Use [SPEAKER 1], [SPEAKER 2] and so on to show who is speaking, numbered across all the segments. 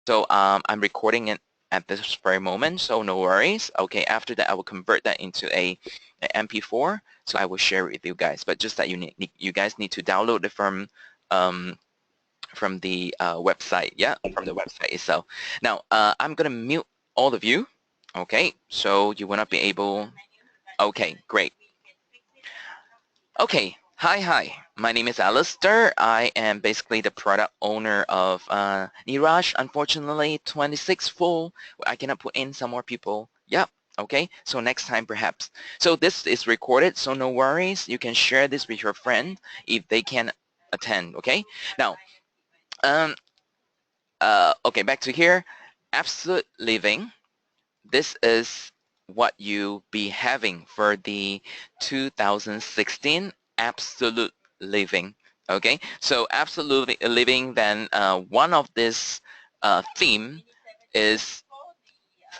[SPEAKER 1] So I'm recording it at this very moment, so no worries. Okay, after that I will convert that into a MP4, so I will share it with you guys. But just that you guys need to download it from the website, yeah, from the website itself. Now I'm gonna mute all of you. Okay, so you will not be able. Okay, great. Okay, hi. My name is Alistair. I am basically the product owner of Niraj. Unfortunately, 26 full. I cannot put in some more people. Yep. Okay, so next time perhaps. So this is recorded, so no worries. You can share this with your friend if they can attend. Okay. Now, um, okay, back to here. Absolute living. This is what you be having for the 2016 absolute living. Okay, so absolute living, then one of this theme is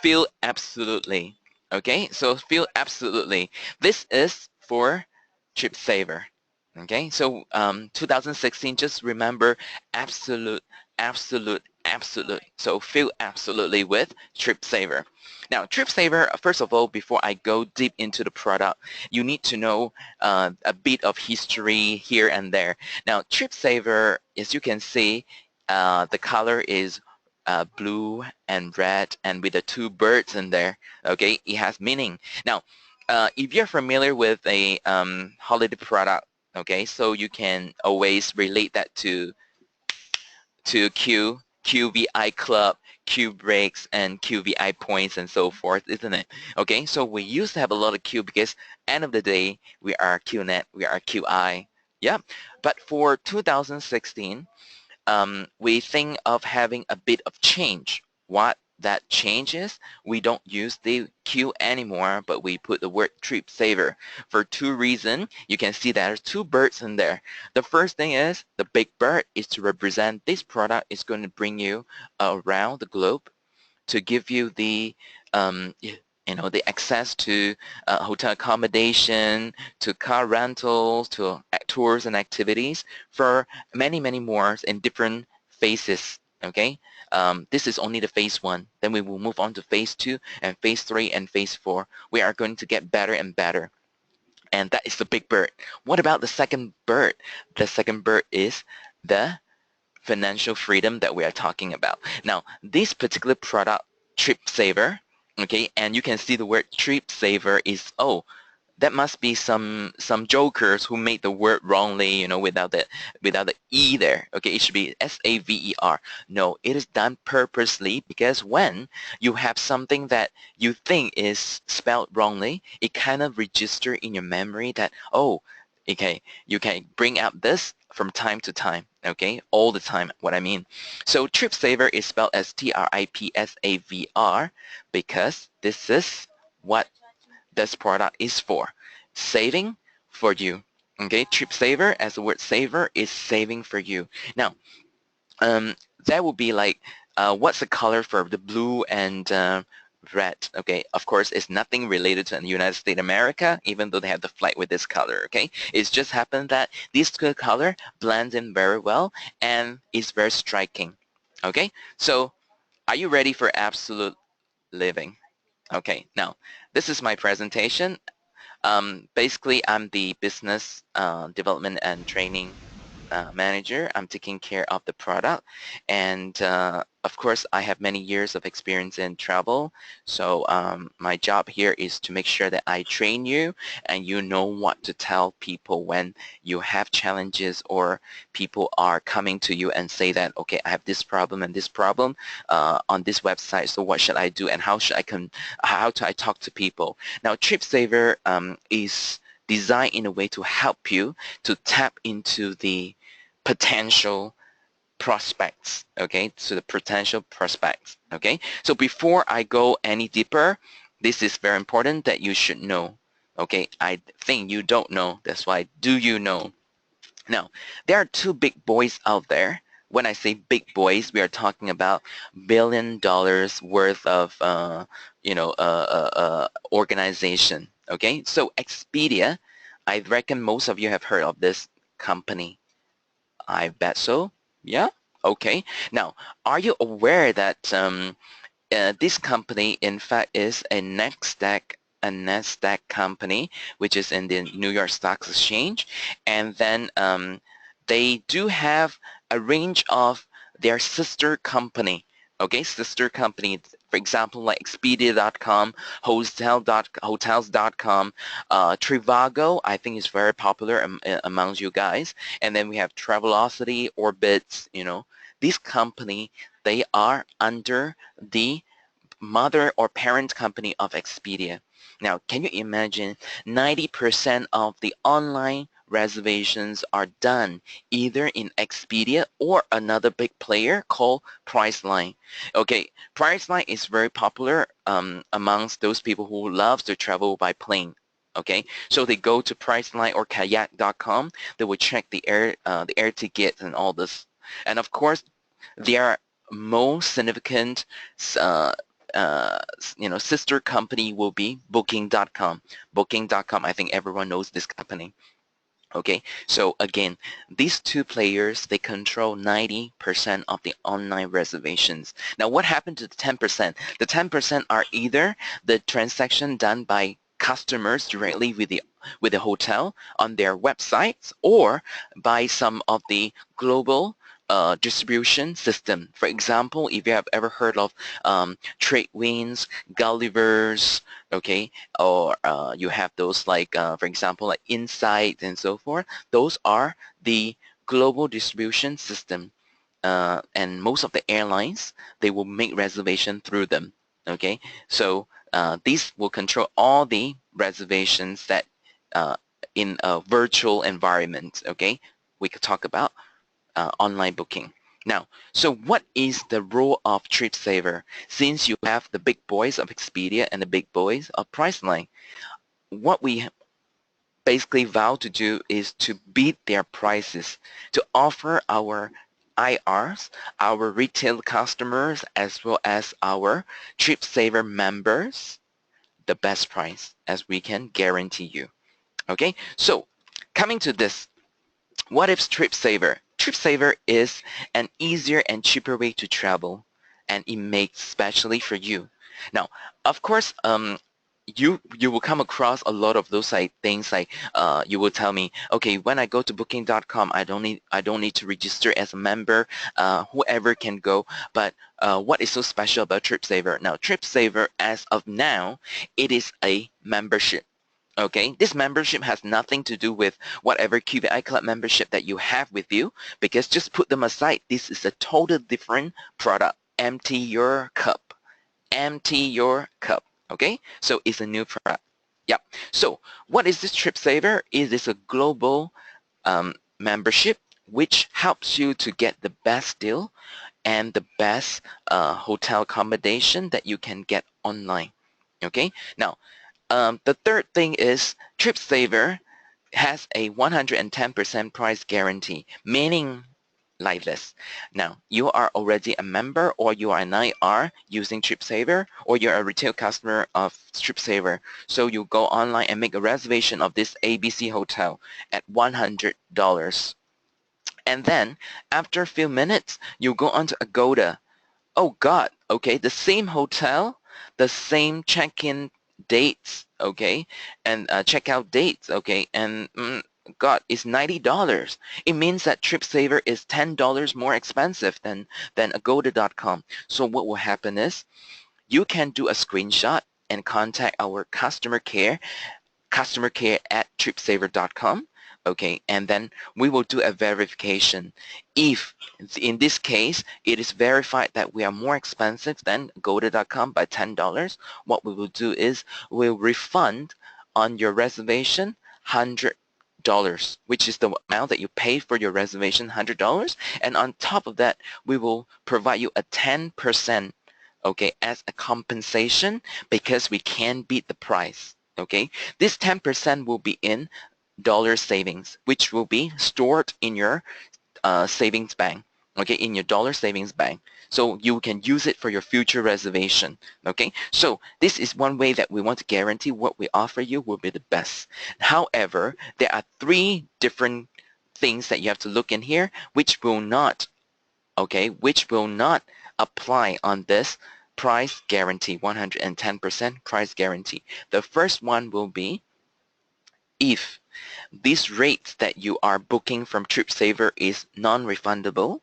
[SPEAKER 1] feel absolutely. Okay, so feel absolutely. This is for TripSavr. Okay, so 2016, just remember absolute, absolute. So feel absolutely with TripSavr. Now, TripSavr, first of all, before I go deep into the product, you need to know a bit of history here and there. Now, TripSavr, as you can see, the color is blue and red, and with the two birds in there. Okay, it has meaning. Now, if you're familiar with a holiday product, okay, so you can always relate that to QVI Club, Q breaks, and QVI points, and so forth, isn't it? Okay, so we used to have a lot of Q because end of the day we are QNet, we are QI. Yeah, but for 2016, we think of having a bit of change. What that change is, we don't use the Q anymore, but we put the word TripSavr for two reasons. You can see there's two birds in there. The first thing is the big bird is to represent this product is going to bring you around the globe to give you the the access to hotel accommodation, to car rentals, to tours and activities for many more in different phases. Okay, this is only the phase 1. Then we will move on to phase 2 and phase 3 and phase 4. We are going to get better and better. And that is the big bird. What about the second bird? The second bird is the financial freedom that we are talking about. Now, this particular product, TripSavr, okay, and you can see the word TripSavr is, oh, that must be some jokers who made the word wrongly, without the E there. Okay, it should be SAVER. No, it is done purposely because when you have something that you think is spelled wrongly, it kind of register in your memory that, oh, okay, you can bring out this from time to time, okay, all the time, what I mean. So TripSavr is spelled as TRIPSAVR because this is what this product is for. Saving for you. Okay, TripSavr, as the word saver, is saving for you. Now, that would be like, what's the color for the blue and red? Okay, of course, it's nothing related to the United States of America, even though they have the flag with this color. Okay, it's just happened that this color blends in very well and is very striking. Okay, so are you ready for absolute living? Okay, now this is my presentation. Basically, I'm the business development and training manager. I'm taking care of the product, and of course I have many years of experience in travel, so my job here is to make sure that I train you and you know what to tell people when you have challenges or people are coming to you and say that, okay, I have this problem and this problem on this website, so what should I do and how do I talk to people. Now TripSavr is designed in a way to help you to tap into the potential prospects, okay, so the potential prospects, okay. So before I go any deeper, this is very important that you should know, okay. I think you don't know, that's why do you know. Now, there are two big boys out there. When I say big boys, we are talking about $1 billion worth of organization, okay. So Expedia, I reckon most of you have heard of this company. I bet so. Yeah. Okay. Now, are you aware that this company, in fact, is a Nasdaq company, which is in the New York Stock Exchange, and then they do have a range of their sister company. Okay, sister company, for example, like Expedia.com, Hotels.com, Trivago, I think is very popular amongst you guys, and then we have Travelocity, Orbitz, these company, they are under the mother or parent company of Expedia. Now, can you imagine 90% of the online reservations are done either in Expedia or another big player called Priceline. Okay, Priceline is very popular amongst those people who love to travel by plane. Okay, so they go to Priceline or Kayak.com. They will check the air tickets and all this, and of course, their most significant uh, sister company will be Booking.com. Booking.com, I think everyone knows this company. Okay, so again, these two players, they control 90% of the online reservations. Now, what happened to the 10%? The 10% are either the transaction done by customers directly with the hotel on their websites or by some of the global distribution system. For example, if you have ever heard of Tradewinds, Gulliver's, okay, or you have those like, for example, like Insight and so forth. Those are the global distribution system, and most of the airlines, they will make reservation through them. Okay, so these will control all the reservations that uh, in a virtual environment. Okay, we could talk about online booking. Now, so what is the role of TripSaver? Since you have the big boys of Expedia and the big boys of Priceline, what we basically vow to do is to beat their prices, to offer our IRs, our retail customers, as well as our TripSaver members, the best price as we can guarantee you. Okay, so coming to this, what is TripSaver? TripSaver is an easier and cheaper way to travel, and it makes specially for you. Now, of course, you will come across a lot of those like things like you will tell me, okay, when I go to Booking.com, I don't need to register as a member. Whoever can go. But what is so special about TripSaver? Now, TripSaver, as of now, it is a membership. Okay, this membership has nothing to do with whatever QVI Club membership that you have with you, because just put them aside. This is a totally different product. Empty your cup. Empty your cup. Okay, so it's a new product. Yep. So what is this TripSaver? It is a global membership which helps you to get the best deal and the best hotel accommodation that you can get online. Okay. Now, the third thing is TripSaver has a 110% price guarantee, meaning like this. Now, you are already a member or you are an IR using TripSaver or you're a retail customer of TripSaver. So you go online and make a reservation of this ABC hotel at $100. And then after a few minutes, you go onto Agoda. Oh God, okay, the same hotel, the same check-in dates, okay, and checkout dates, okay, and God, it's $90. It means that TripSaver is $10 more expensive than Agoda.com. So what will happen is you can do a screenshot and contact our customer care at tripsaver.com. Okay, and then we will do a verification. If in this case it is verified that we are more expensive than Agoda.com by $10, what we will do is we'll refund on your reservation $100, which is the amount that you pay for your reservation, $100, and on top of that we will provide you a 10%, okay, as a compensation because we can beat the price. Okay, this 10% will be in dollar savings, which will be stored in your savings bank, okay, in your dollar savings bank. So you can use it for your future reservation, okay? So this is one way that we want to guarantee what we offer you will be the best. However, there are three different things that you have to look in here, which will not okay, which will not apply on this price guarantee, 110% price guarantee. The first one will be if these rates that you are booking from TripSavr is non-refundable,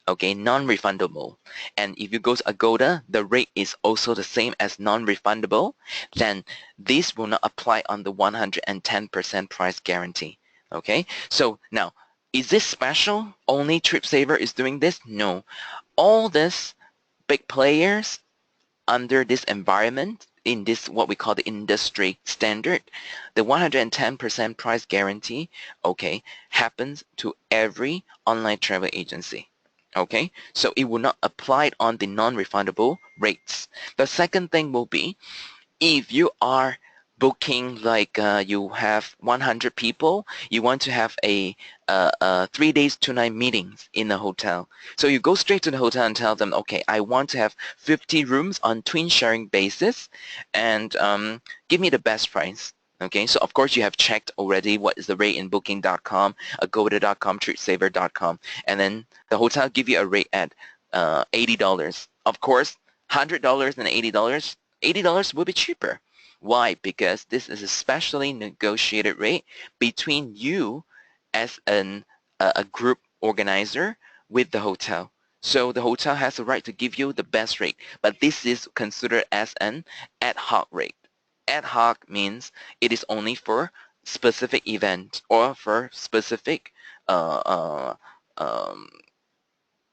[SPEAKER 1] okay, non-refundable. And if you go to Agoda, the rate is also the same as non-refundable, then this will not apply on the 110% price guarantee, okay? So now, is this special? Only TripSavr is doing this? No. All these big players under this environment, in this what we call the industry standard, the 110% price guarantee, okay, happens to every online travel agency. Okay, so it will not apply on the non-refundable rates. The second thing will be if you are booking like you have 100 people, you want to have a 3 days 2 night meetings in a hotel. So you go straight to the hotel and tell them, okay, I want to have 50 rooms on twin sharing basis, and give me the best price. Okay, so of course you have checked already what is the rate in booking.com, agoda.com, tripsavr.com, and then the hotel give you a rate at $80. Of course, $100 and $80 will be cheaper. Why? Because this is a specially negotiated rate between you as a group organizer with the hotel. So the hotel has the right to give you the best rate, but this is considered as an ad hoc rate. Ad hoc means it is only for specific event or for specific uh, uh, um,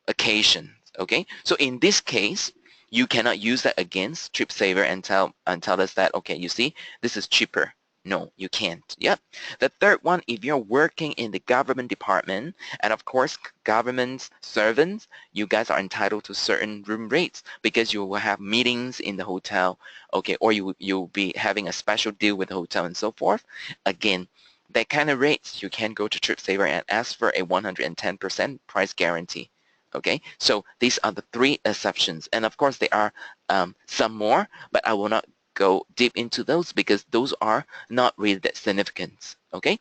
[SPEAKER 1] occasions. Okay, so in this case, you cannot use that against TripSavr and tell us that, okay, you see, this is cheaper. No, you can't. Yep. The third one, if you're working in the government department, and of course, government servants, you guys are entitled to certain room rates because you will have meetings in the hotel, okay, or you'll be having a special deal with the hotel and so forth. Again, that kind of rates, you can go to TripSavr and ask for a 110% price guarantee. Okay, so these are the 3 exceptions, and of course there are some more, but I will not go deep into those because those are not really that significant. Okay,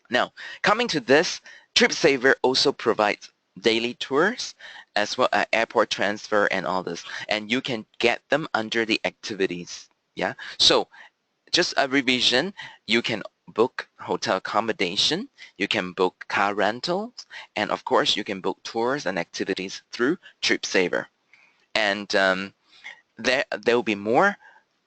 [SPEAKER 1] now coming to this, TripSavr also provides daily tours as well as airport transfer and all this, and you can get them under the activities. Yeah, so just a revision, you can book hotel accommodation, you can book car rentals, and of course you can book tours and activities through TripSavr. And there will be more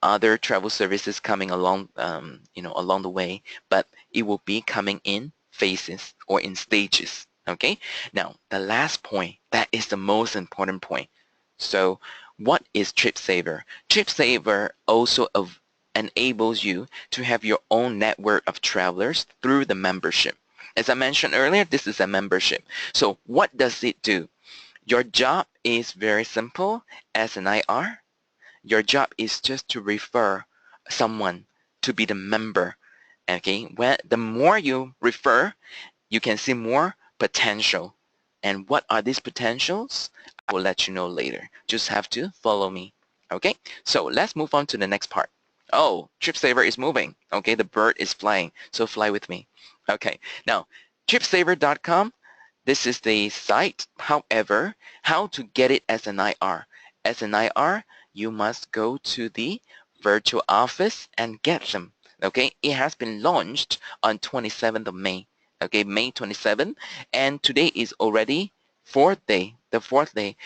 [SPEAKER 1] other travel services coming along, along the way, but it will be coming in phases or in stages. Okay. Now the last point, that is the most important point. So what is TripSavr? TripSavr also enables you to have your own network of travelers through the membership. As I mentioned earlier, this is a membership. So what does it do? Your job is very simple. As an IR, your job is just to refer someone to be the member. Okay, when the more you refer, you can see more potential. And what are these potentials? I will let you know later. Just have to follow me. Okay, so let's move on to the next part. Oh, TripSavr is moving. Okay, the bird is flying, so fly with me. Okay, now tripsavr.com, this is the site. However, how to get it as an IR? As an IR, you must go to the virtual office and get them. Okay, it has been launched on 27th of May. Okay, May 27th, and today is already the fourth day.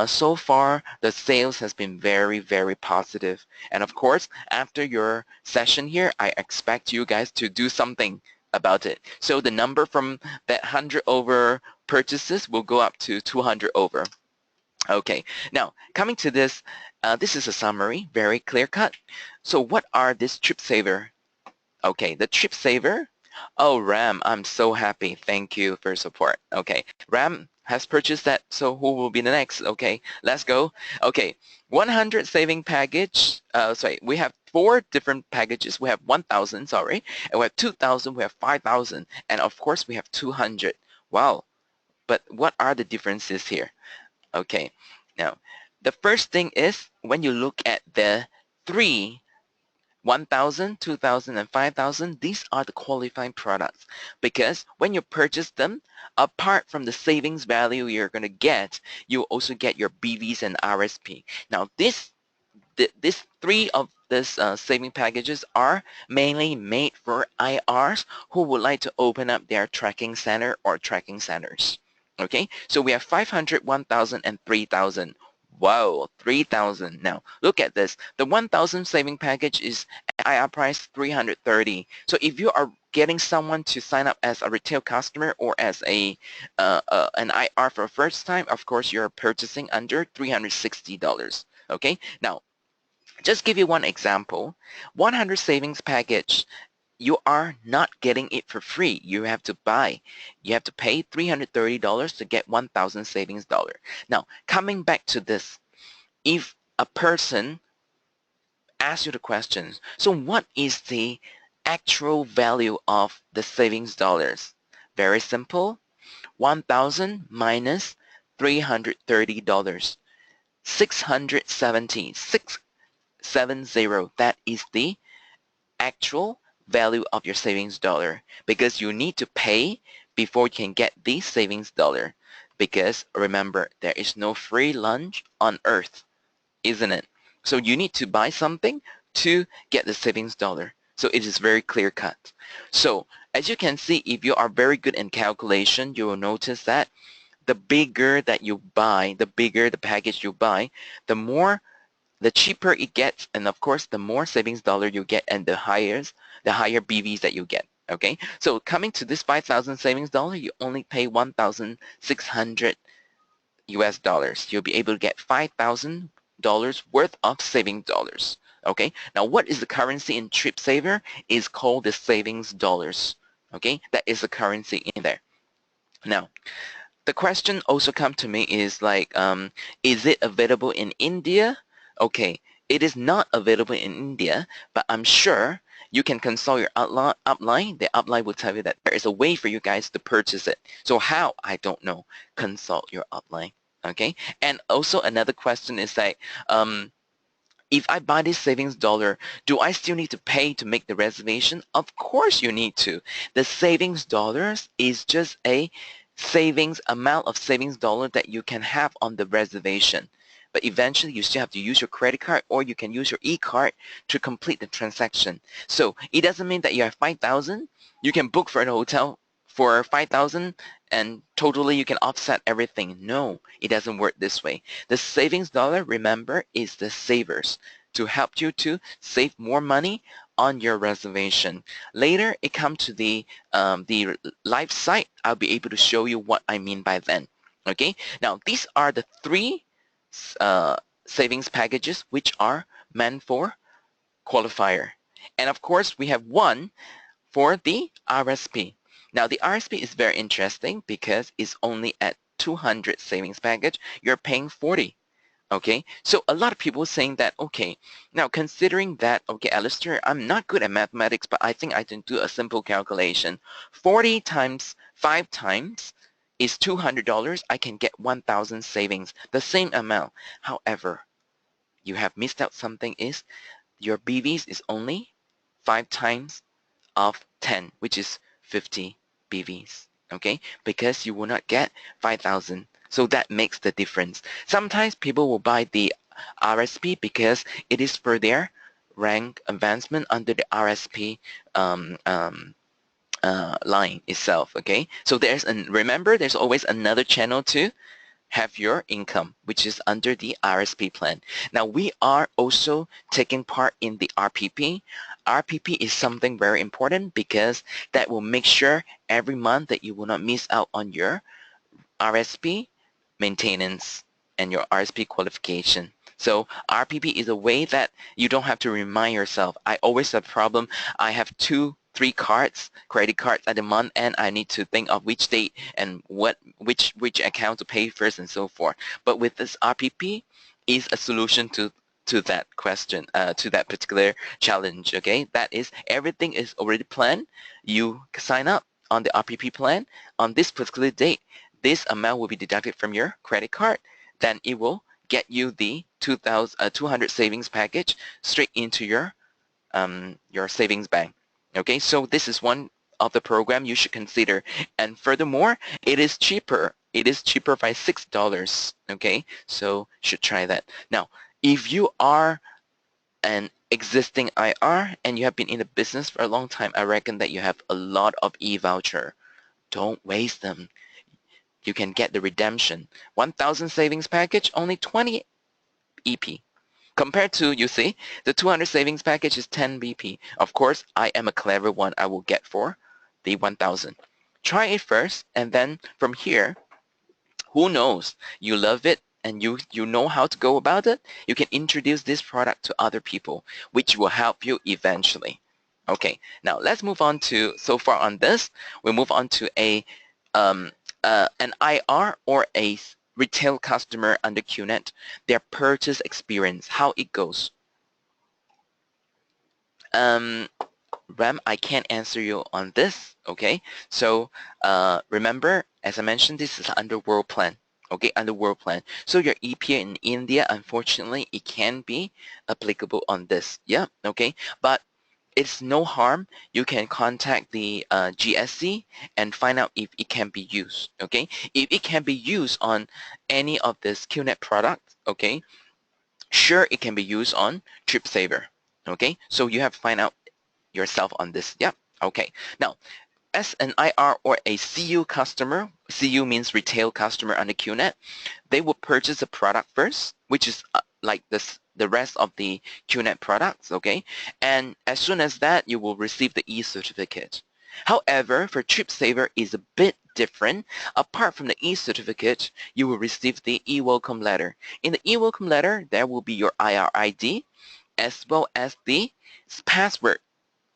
[SPEAKER 1] So far, the sales has been very, very positive. And of course, after your session here, I expect you guys to do something about it. So the number from that 100 over purchases will go up to 200 over. Okay, now coming to this, this is a summary, very clear cut. So what are this TripSavr? Okay, the TripSavr. Oh, Ram, I'm so happy. Thank you for your support. Okay, Ram has purchased that, so who will be the next? Okay, let's go. Okay, 100 saving package. Sorry, we have 4 different packages. We have 1,000, sorry, and we have 2,000, we have 5,000, and of course we have 200. Wow, but what are the differences here? Okay, now the first thing is when you look at the 3 1,000, 2,000, and 5,000, these are the qualifying products because when you purchase them, apart from the savings value you're going to get, you also get your BVs and RSP. Now, these three of these saving packages are mainly made for IRs who would like to open up their tracking center or tracking centers. Okay, so we have 500, 1,000, and 3,000. Wow, 3,000. Now, look at this. The 1,000 saving package is IR price 330. So if you are getting someone to sign up as a retail customer or as an IR for the first time, of course, you're purchasing under $360. Okay, now, just give you one example. 100 savings package, you are not getting it for free. You have to buy. You have to pay $330 to get 1,000 savings dollar. Now, coming back to this, if a person asks you the question, so what is the actual value of the savings dollars? Very simple. 1,000 minus $330. 670. 670. That is the actual value of your savings dollar because you need to pay before you can get the savings dollar because remember there is no free lunch on earth, isn't it? So you need to buy something to get the savings dollar. So it is very clear cut. So as you can see, if you are very good in calculation, you will notice that the bigger that you buy, the bigger the package you buy, the cheaper it gets, and of course, the more savings dollar you get, and the higher BVs that you get. Okay, so coming to this 5,000 savings dollar, you only pay 1,600 US dollars. You'll be able to get $5,000 worth of savings dollars. Okay, now what is the currency in tripsavr? Is called the savings dollars. Okay, that is the currency in there. Now, the question also come to me is like, is it available in India? Okay, it is not available in India, but I'm sure you can consult your upline. The upline will tell you that there is a way for you guys to purchase it. So how? I don't know. Consult your upline. Okay, and also another question is like, if I buy this savings dollar, do I still need to pay to make the reservation? Of course you need to. The savings dollars is just a amount of savings dollar that you can have on the reservation. But eventually you still have to use your credit card or you can use your e-card to complete the transaction. So it doesn't mean that you have 5,000. You can book for a hotel for 5,000 and totally you can offset everything. No, it doesn't work this way. The savings dollar, remember, is the savers to help you to save more money on your reservation. Later, it comes to the live site. I'll be able to show you what I mean by then. Okay, now these are the three savings packages which are meant for qualifier. And of course, we have one for the RSP. Now the RSP is very interesting because it's only at 200 savings package. You're paying 40. Okay, so a lot of people saying that, okay, now considering that, okay, Alistair, I'm not good at mathematics, but I think I can do a simple calculation. 40 times 5 times is $200. I can get 1,000 savings, the same amount. However, you have missed out something is your BVs is only 5 times of 10, which is 50 BVs, okay? Because you will not get 5,000. So that makes the difference. Sometimes people will buy the RSP because it is for their rank advancement under the RSP line itself, okay? So remember, there's always another channel to have your income, which is under the RSP plan. Now, we are also taking part in the RPP. RPP is something very important because that will make sure every month that you will not miss out on your RSP maintenance and your RSP qualification. So RPP is a way that you don't have to remind yourself. I always have a problem. I have 3 cards, credit cards at the month, and I need to think of which date and which account to pay first and so forth. But with this RPP is a solution to that question, to that particular challenge, okay? That is, everything is already planned. You sign up on the RPP plan on this particular date. This amount will be deducted from your credit card. Then it will get you the 200 savings package straight into your your savings bank. Okay, so this is one of the program you should consider. And furthermore, it is cheaper. It is cheaper by $6. Okay, so should try that. Now, if you are an existing IR and you have been in the business for a long time, I reckon that you have a lot of e-voucher. Don't waste them. You can get the redemption. 1,000 savings package, only 20 EP. Compared to, you see, the 200 savings package is 10 BP. Of course, I am a clever one. I will get for the 1,000. Try it first, and then from here, who knows? You love it, and you know how to go about it. You can introduce this product to other people, which will help you eventually. Okay, now let's move on to, so far on this, we move on to an IR or a retail customer under QNet, their purchase experience, how it goes. Ram, I can't answer you on this, okay? So remember, as I mentioned, this is under World Plan, okay, under World Plan. So your EPA in India, unfortunately, it can be applicable on this, yeah, okay? But it's no harm. You can contact the GSC and find out if it can be used, okay? If it can be used on any of this QNet products, okay, sure, it can be used on TripSavr, okay? So you have to find out yourself on this. Yeah. Okay. Now, as an IR or a CU customer, CU means retail customer under QNet, they will purchase a product first, which is like the rest of the QNet products, okay? And as soon as that, you will receive the e-certificate. However, for TripSavr is a bit different. Apart from the e-certificate, you will receive the e-welcome letter. In the e-welcome letter, there will be your IR ID as well as the password.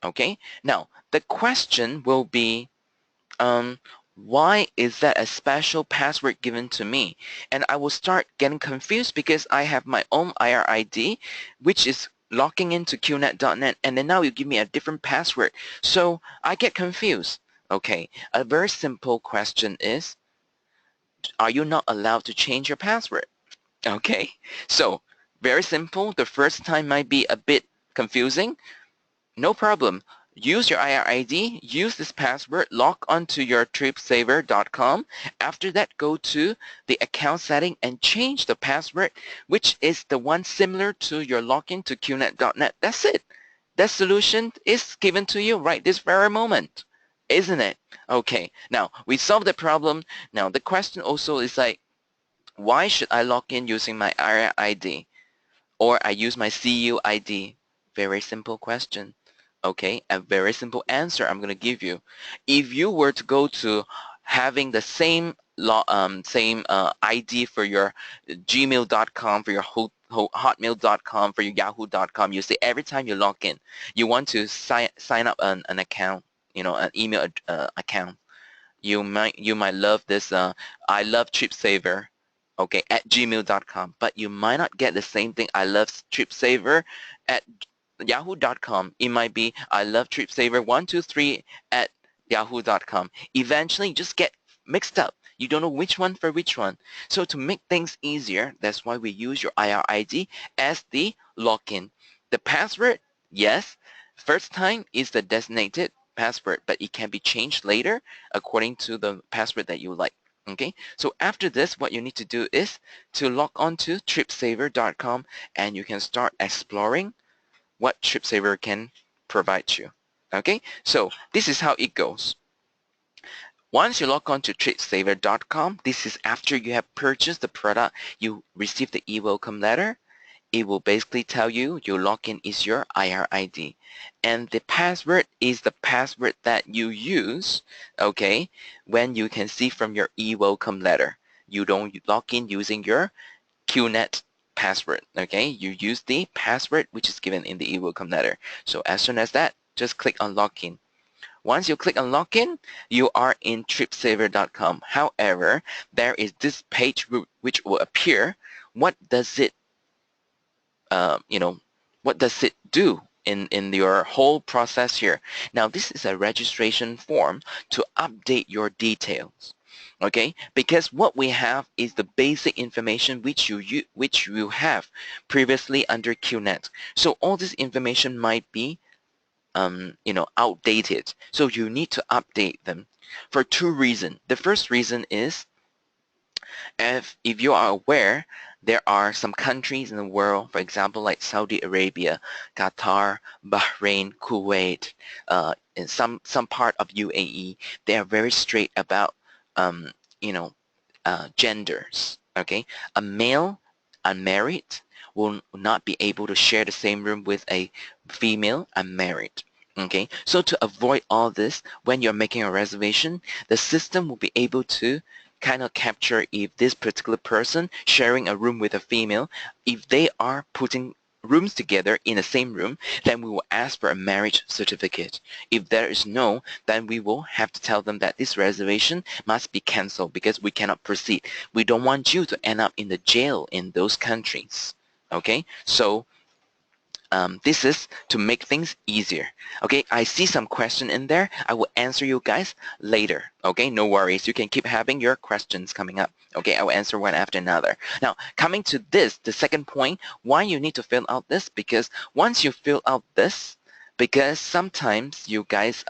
[SPEAKER 1] Okay, now the question will be, why is that a special password given to me? And I will start getting confused because I have my own IR ID, which is logging into qnet.net, and then now you give me a different password. So I get confused. Okay, a very simple question is, are you not allowed to change your password? Okay, so very simple. The first time might be a bit confusing. No problem. Use your IR ID, use this password, log onto your tripsavr.com. After that, go to the account setting and change the password, which is the one similar to your login to qnet.net. That's it. That solution is given to you right this very moment, isn't it? Okay, now we solved the problem. Now the question also is like, why should I log in using my IR ID or I use my CU ID? Very simple question. Okay, a very simple answer I'm going to give you. If you were to go to having the same ID for your gmail.com, for your hotmail.com, for your yahoo.com, you say every time you log in, you want to sign up an account, an email account. You might love this I love TripSavr, okay, at gmail.com, but you might not get the same thing, I love TripSavr at yahoo.com. It might be I love tripsavr123 at yahoo.com. Eventually you just get mixed up. You don't know which one for which one. So to make things easier, that's why we use your IR ID as the login. The password, yes, first time is the designated password, but it can be changed later according to the password that you like. Okay, so after this, what you need to do is to log on to tripsavr.com and you can start exploring what TripSavr can provide you. Okay, so this is how it goes. Once you log on to tripsavr.com, this is after you have purchased the product, you receive the e-welcome letter. It will basically tell you your login is your IR ID. And the password is the password that you use, okay, when you can see from your e-welcome letter. You don't log in using your QNet password, okay? You use the password which is given in the e-welcome letter. So as soon as that, just click on login. Once you click on login, you are in tripsavr.com. However, there is this page which will appear. What does it, what does it do in your whole process here? Now, this is a registration form to update your details. Okay, because what we have is the basic information which you have previously under QNet. So all this information might be outdated. So you need to update them for two reasons. The first reason is, if you are aware, there are some countries in the world, for example, like Saudi Arabia, Qatar, Bahrain, Kuwait, and some part of UAE. They are very strict about, um, you know, genders. Okay, a male unmarried will not be able to share the same room with a female unmarried. Okay, so to avoid all this, when you're making a reservation, the system will be able to kind of capture if this particular person sharing a room with a female, if they are putting rooms together in the same room, then we will ask for a marriage certificate. If there is no, then we will have to tell them that this reservation must be cancelled because we cannot proceed. We don't want you to end up in the jail in those countries. Okay, so this is to make things easier. Okay, I see some question in there. I will answer you guys later. Okay, no worries. You can keep having your questions coming up. Okay, I will answer one after another. Now, coming to this, the second point, why you need to fill out this, because once you fill out this, because sometimes you guys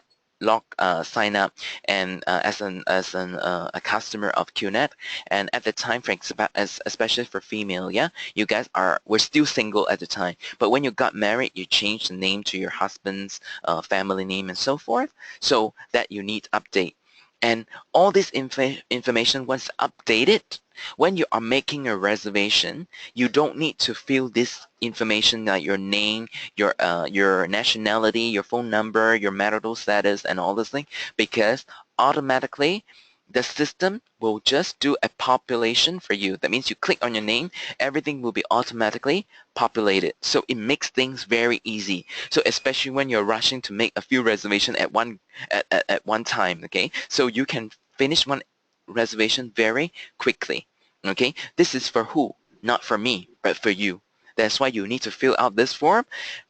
[SPEAKER 1] sign up and as a customer of QNet, and at the time, for especially for female, yeah, you guys were still single at the time, but when you got married, you changed the name to your husband's family name and so forth, so that you need update. And all this information, once updated, when you are making a reservation, you don't need to fill this information like your name, your nationality, your phone number, your marital status, and all this thing, because automatically the system will just do a population for you. That means you click on your name, everything will be automatically populated. So it makes things very easy. So especially when you're rushing to make a few reservations at one time, okay? So you can finish one reservation very quickly, okay? This is for who? Not for me, but for you. That's why you need to fill out this form.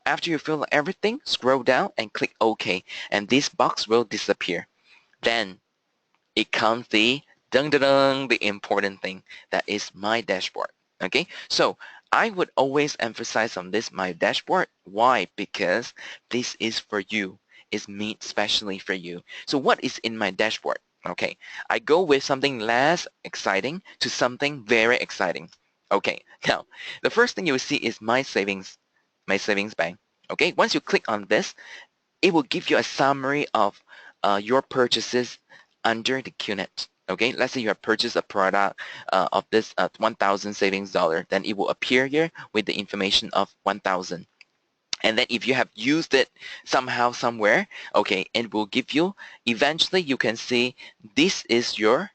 [SPEAKER 1] After you fill out everything, scroll down and click OK, and this box will disappear. Then it comes the dun dun dun, the important thing, that is my dashboard. Okay, so I would always emphasize on this, my dashboard. Why? Because this is for you. It's made specially for you. So what is in my dashboard? Okay, I go with something less exciting to something very exciting. Okay, now the first thing you will see is my savings bank. Okay, once you click on this, it will give you a summary of your purchases under the QNet. Okay, let's say you have purchased a product of this 1,000 savings dollar, then it will appear here with the information of 1,000. And then if you have used it somehow, somewhere, okay, it will give you, eventually you can see this is your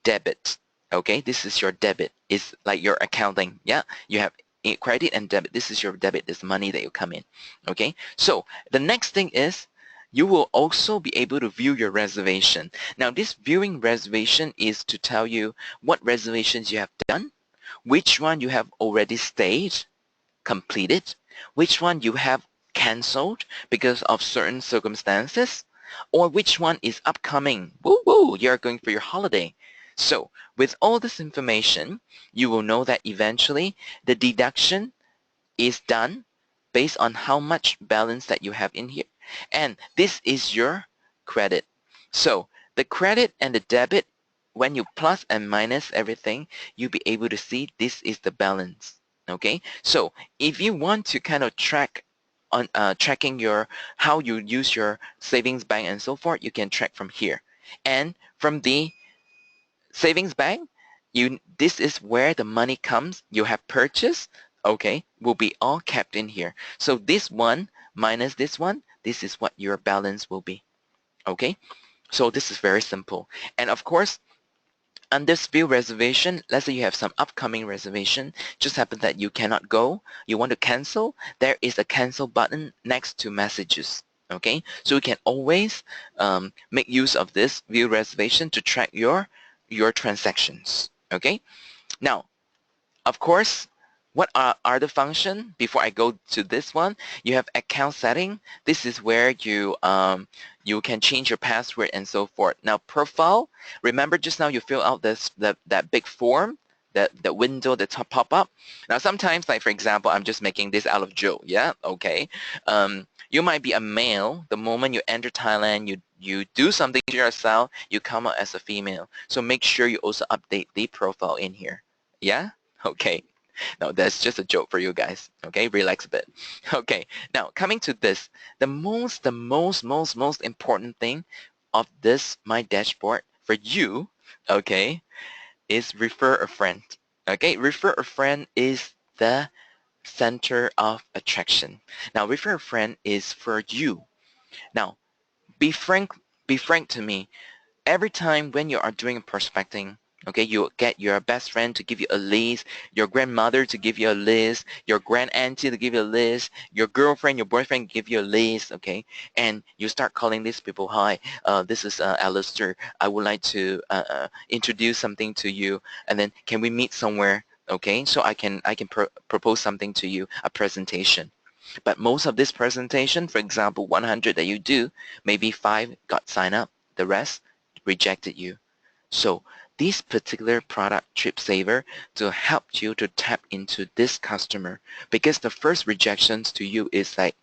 [SPEAKER 1] debit. Okay, this is your debit. It's like your accounting. Yeah, you have credit and debit. This is your debit. This money that you come in. Okay, so the next thing is you will also be able to view your reservation. Now this viewing reservation is to tell you what reservations you have done, which one you have already stayed, completed, which one you have canceled because of certain circumstances, or which one is upcoming. Woo woo, you're going for your holiday. So with all this information, you will know that eventually the deduction is done based on how much balance that you have in here. And this is your credit. So the credit and the debit, when you plus and minus everything, you'll be able to see this is the balance. Okay, so if you want to kind of track on tracking your how you use your savings bank and so forth, you can track from here. And from the savings bank, this is where the money comes. You have purchased, okay, will be all kept in here. So this one minus this one, this is what your balance will be. Okay, so this is very simple. And of course, on this view reservation, let's say you have some upcoming reservation, just happen that you cannot go, you want to cancel, there is a cancel button next to messages. Okay, so you can always make use of this view reservation to track your transactions. Okay, now of course, what are the function? Before I go to this one, you have account setting. This is where you can change your password and so forth. Now profile, remember just now you fill out that big form the window that pop up. Now sometimes, like for example, I'm just making this out of joke. Yeah, okay. You might be a male. The moment you enter Thailand, you do something to yourself, you come out as a female. So make sure you also update the profile in here. Yeah. Okay. No, that's just a joke for you guys. Okay, relax a bit. Okay, now coming to this, the most important thing of this my dashboard for you, okay, is refer a friend. Okay, refer a friend is the center of attraction. Now, refer a friend is for you. Now, be frank, be frank to me. Every time when you are doing prospecting, okay, you get your best friend to give you a list, your grandmother to give you a list, your grand auntie to give you a list, your girlfriend, your boyfriend give you a list, okay, and you start calling these people. Hi, this is Alistair. I would like to introduce something to you, and then can we meet somewhere? Okay, so I can propose something to you, a presentation. But most of this presentation, for example, 100 that you do, maybe 5 got signed up. The rest rejected you. So this particular product, TripSavr, to help you to tap into this customer, because the first rejections to you is like,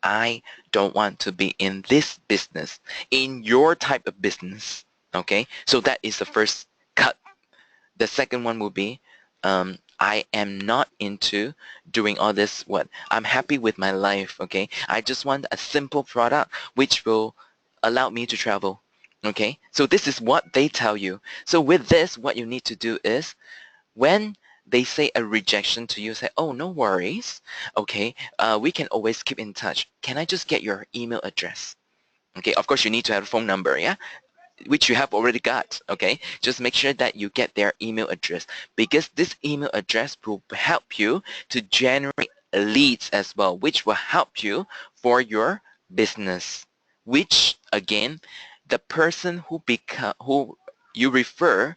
[SPEAKER 1] I don't want to be in this business, in your type of business. Okay, so that is the first cut. The second one will be, I am not into doing all this. What I'm happy with my life. Okay, I just want a simple product which will allow me to travel. Okay, so this is what they tell you. So with this, what you need to do is, when they say a rejection to you, say, oh, no worries. Okay, we can always keep in touch. Can I just get your email address? Okay, of course you need to have a phone number, yeah, which you have already got. Okay, just make sure that you get their email address, because this email address will help you to generate leads as well, which will help you for your business, which again, the person who you refer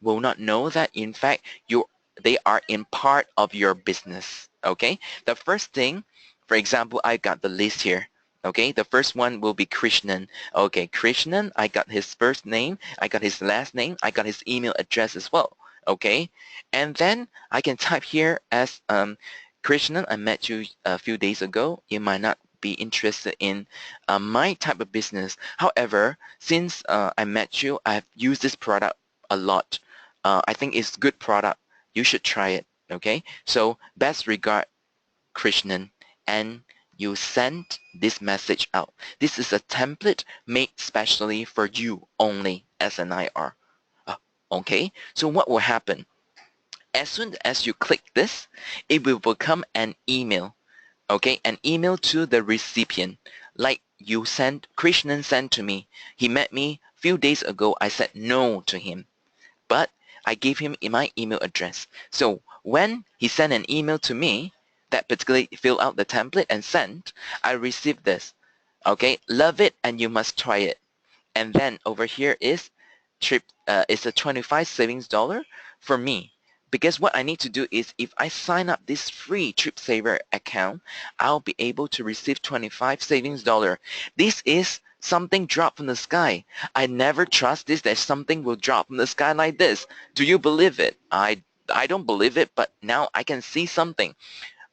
[SPEAKER 1] will not know that in fact they are in part of your business. Okay, the first thing, for example, I got the list here. Okay, the first one will be Krishnan. Okay, Krishnan, I got his first name, I got his last name, I got his email address as well. Okay, and then I can type here as Krishnan, I met you a few days ago. You might not be interested in my type of business. However, since I met you, I've used this product a lot. I think it's good product. You should try it. Okay, so best regard, Krishnan, and you send this message out. This is a template made specially for you only as an IR. Okay, so what will happen? As soon as you click this, it will become an email. Okay, an email to the recipient. Like you sent, Krishnan sent to me. He met me a few days ago. I said no to him, but I gave him my email address. So when he sent an email to me, that particularly fill out the template and sent, I received this. Okay, love it and you must try it. And then over here is it's a 25 savings dollar for me. Because what I need to do is, if I sign up this free TripSavr account, I'll be able to receive 25 savings dollar. This is something dropped from the sky. I never trust this, that something will drop from the sky like this. Do you believe it? I don't believe it, but now I can see something.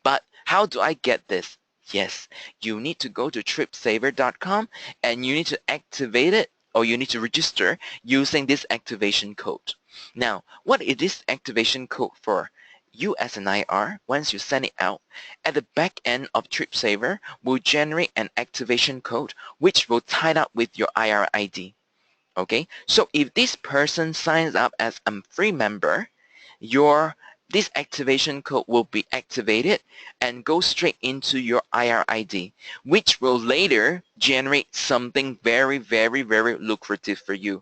[SPEAKER 1] But how do I get this? Yes, you need to go to tripsavr.com and you need to activate it, or you need to register using this activation code. Now, what is this activation code for? You as an IR, once you send it out, at the back end of TripSavr will generate an activation code which will tie up with your IR ID. Okay, so if this person signs up as a free member, this activation code will be activated and go straight into your IR ID, which will later generate something very, very, very lucrative for you.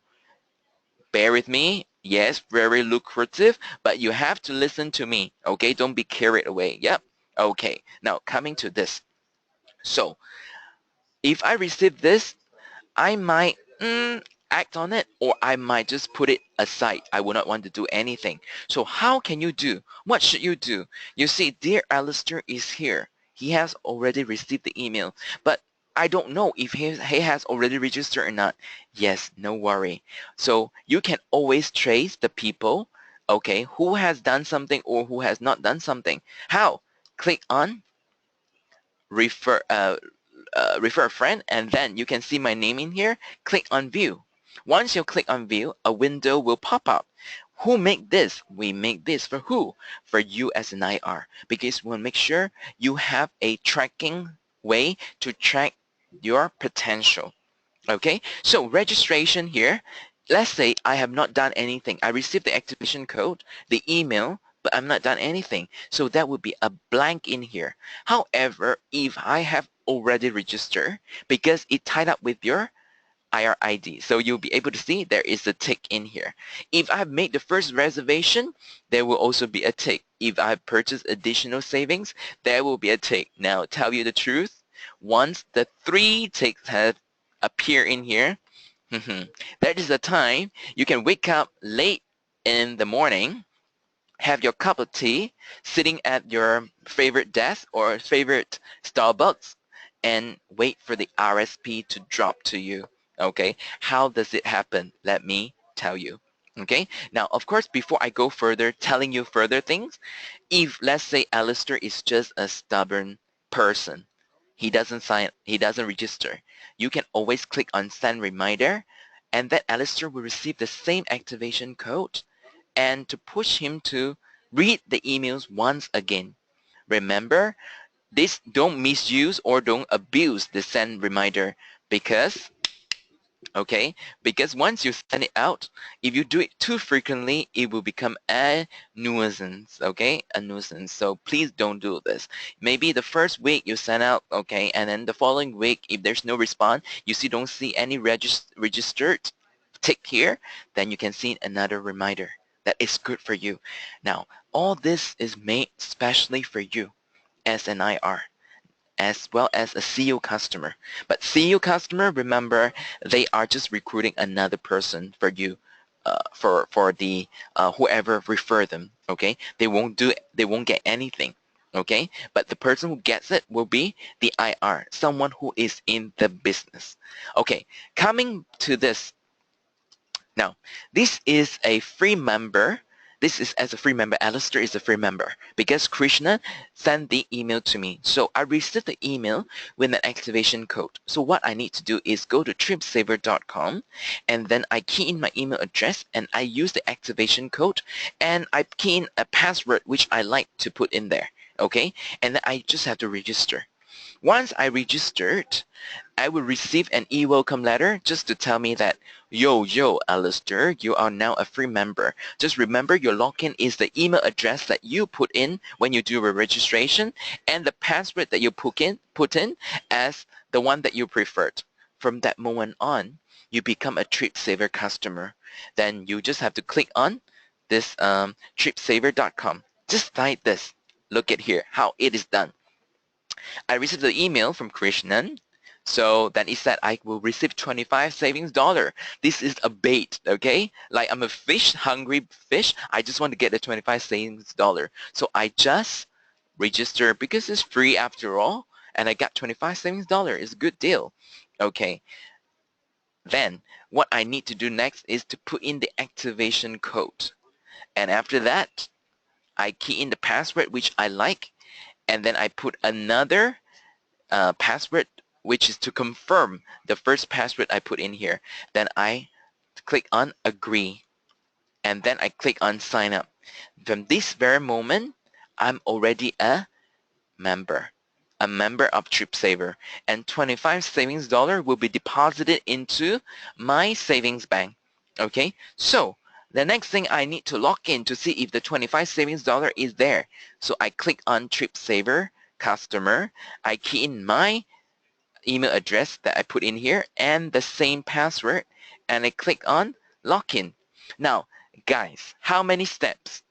[SPEAKER 1] Bear with me. Yes, very lucrative, but you have to listen to me. Okay, don't be carried away. Yep. Okay, now coming to this. So if I receive this, I might act on it, or I might just put it aside. I will not want to do anything. So how can you do? What should you do? You see, dear Alistair is here. He has already received the email, but I don't know if he has already registered or not. Yes, no worry. So you can always trace the people okay, who has done something or who has not done something. How? Click on refer refer a friend, and then you can see my name in here. Click on view. Once you click on view, a window will pop up. Who make this? We make this for who? For you as an IR, because we want to make sure you have a tracking way to track your potential. Okay, so registration here. Let's say I have not done anything. I received the activation code, the email, but I'm not done anything. So that would be a blank in here. However, if I have already registered, because it tied up with your IR ID, so you'll be able to see there is a tick in here. If I've made the first reservation, there will also be a tick. If I've purchased additional savings, there will be a tick. Now, tell you the truth, once the 3 ticks have appear in here, that is the time you can wake up late in the morning, have your cup of tea, sitting at your favorite desk or favorite Starbucks, and wait for the RSP to drop to you. Okay, how does it happen? Let me tell you. Okay, now of course, before I go further telling you further things, if let's say Alistair is just a stubborn person, he doesn't sign, he doesn't register, you can always click on send reminder, and that Alistair will receive the same activation code, and to push him to read the emails once again. Remember, this don't misuse or don't abuse the send reminder, because okay, because once you send it out, if you do it too frequently, it will become a nuisance. Okay, a nuisance. So please don't do this. Maybe the first week you send out, okay, and then the following week, if there's no response, you don't see any registered tick here, then you can see another reminder that is good for you. Now, all this is made specially for you as an IR, as well as a CEO customer. But CEO customer, remember, they are just recruiting another person for you, for the whoever refer them. Okay, they won't get anything. Okay, but the person who gets it will be the IR, someone who is in the business. Okay, coming to this. Now, this is a free member. This is as a free member. Alistair is a free member because Krishna sent the email to me. So I received the email with an activation code. So what I need to do is go to tripsavr.com, and then I key in my email address, and I use the activation code, and I key in a password which I like to put in there. Okay, and then I just have to register. Once I registered, I will receive an e-welcome letter just to tell me that, yo, Alistair, you are now a free member. Just remember your login is the email address that you put in when you do a registration, and the password that you put in as the one that you preferred. From that moment on, you become a TripSavr customer. Then you just have to click on this tripsavr.com. Just like this. Look at here how it is done. I received the email from Krishnan. So then it said I will receive 25 savings dollar. This is a bait, okay? Like I'm a fish, hungry fish. I just want to get the 25 savings dollar. So I just register because it's free after all, and I got 25 savings dollar. It's a good deal. Okay. Then what I need to do next is to put in the activation code. And after that, I key in the password which I like, and then I put another password, which is to confirm the first password I put in here. Then I click on agree, and then I click on sign up. From this very moment, I'm already member a member of TripSavr, and 25 savings dollar will be deposited into my savings bank. Okay, so the next thing I need to log in to see if the 25 savings dollar is there. So I click on TripSavr customer. I key in my email address that I put in here and the same password, and I click on login. Now, guys, how many steps?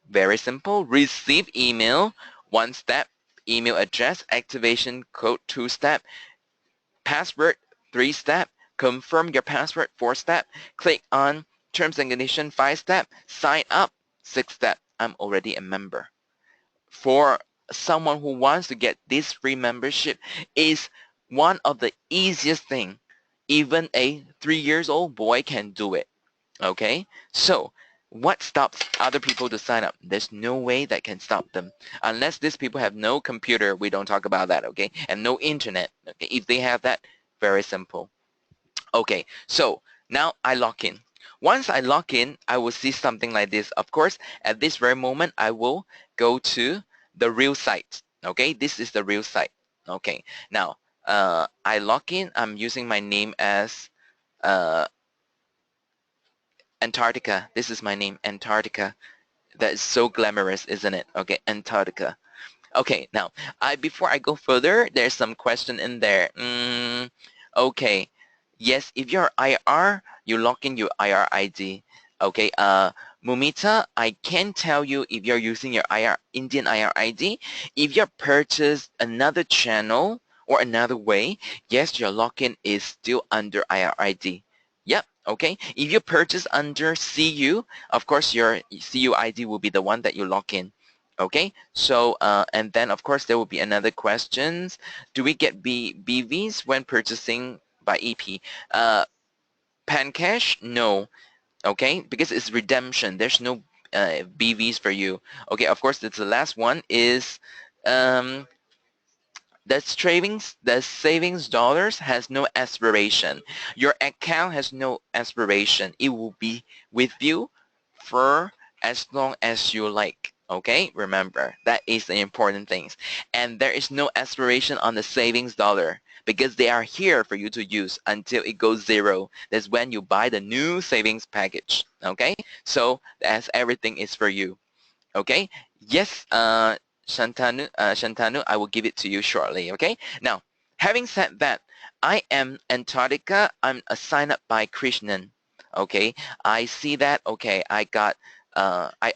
[SPEAKER 1] Very simple. Receive email, 1 step. Email address, activation code, 2 step. Password, 3 step. Confirm your password, 4 step. Click on terms and conditions, 5 step. Sign up, 6 step. I'm already a member. For someone who wants to get this free membership, is one of the easiest thing. Even a 3 years old boy can do it. Okay, so What stops other people to sign up? There's no way that can stop them. Unless these people have no computer, we don't talk about that, okay? And no internet, okay? If they have that, very simple. Okay, so now I log in. Once I log in, I will see something like this. Of course, at this very moment, I will go to the real site. Okay, this is the real site. Okay, now I log in. I'm using my name as uh, Antarctica. This is my name, Antarctica. That is so glamorous, isn't it? Okay, Antarctica. Okay, now before I go further, there's some question in there. Okay, yes, if you're IR, you log in your IR ID. Okay, Mumita, I can tell you if you're using your Indian IR ID. If you purchase another channel or another way, yes, your login is still under IR ID. Yep. Okay. If you purchase under CU, of course your CU ID will be the one that you log in. Okay, so and then of course there will be another questions. Do we get BVs when purchasing by EP? Pan cash? No. Okay, because it's redemption. There's no BVs for you. Okay, of course it's the last one is um, the savings dollars has no expiration. Your account has no expiration. It will be with you for as long as you like. Okay, remember that is the important things. And there is no expiration on the savings dollar because they are here for you to use until it goes zero. That's when you buy the new savings package. Okay, so as everything is for you. Okay, yes, Shantanu, I will give it to you shortly. Okay, now having said that, I am Antarctica. I'm signed up by Krishnan. Okay, I see that. Okay, I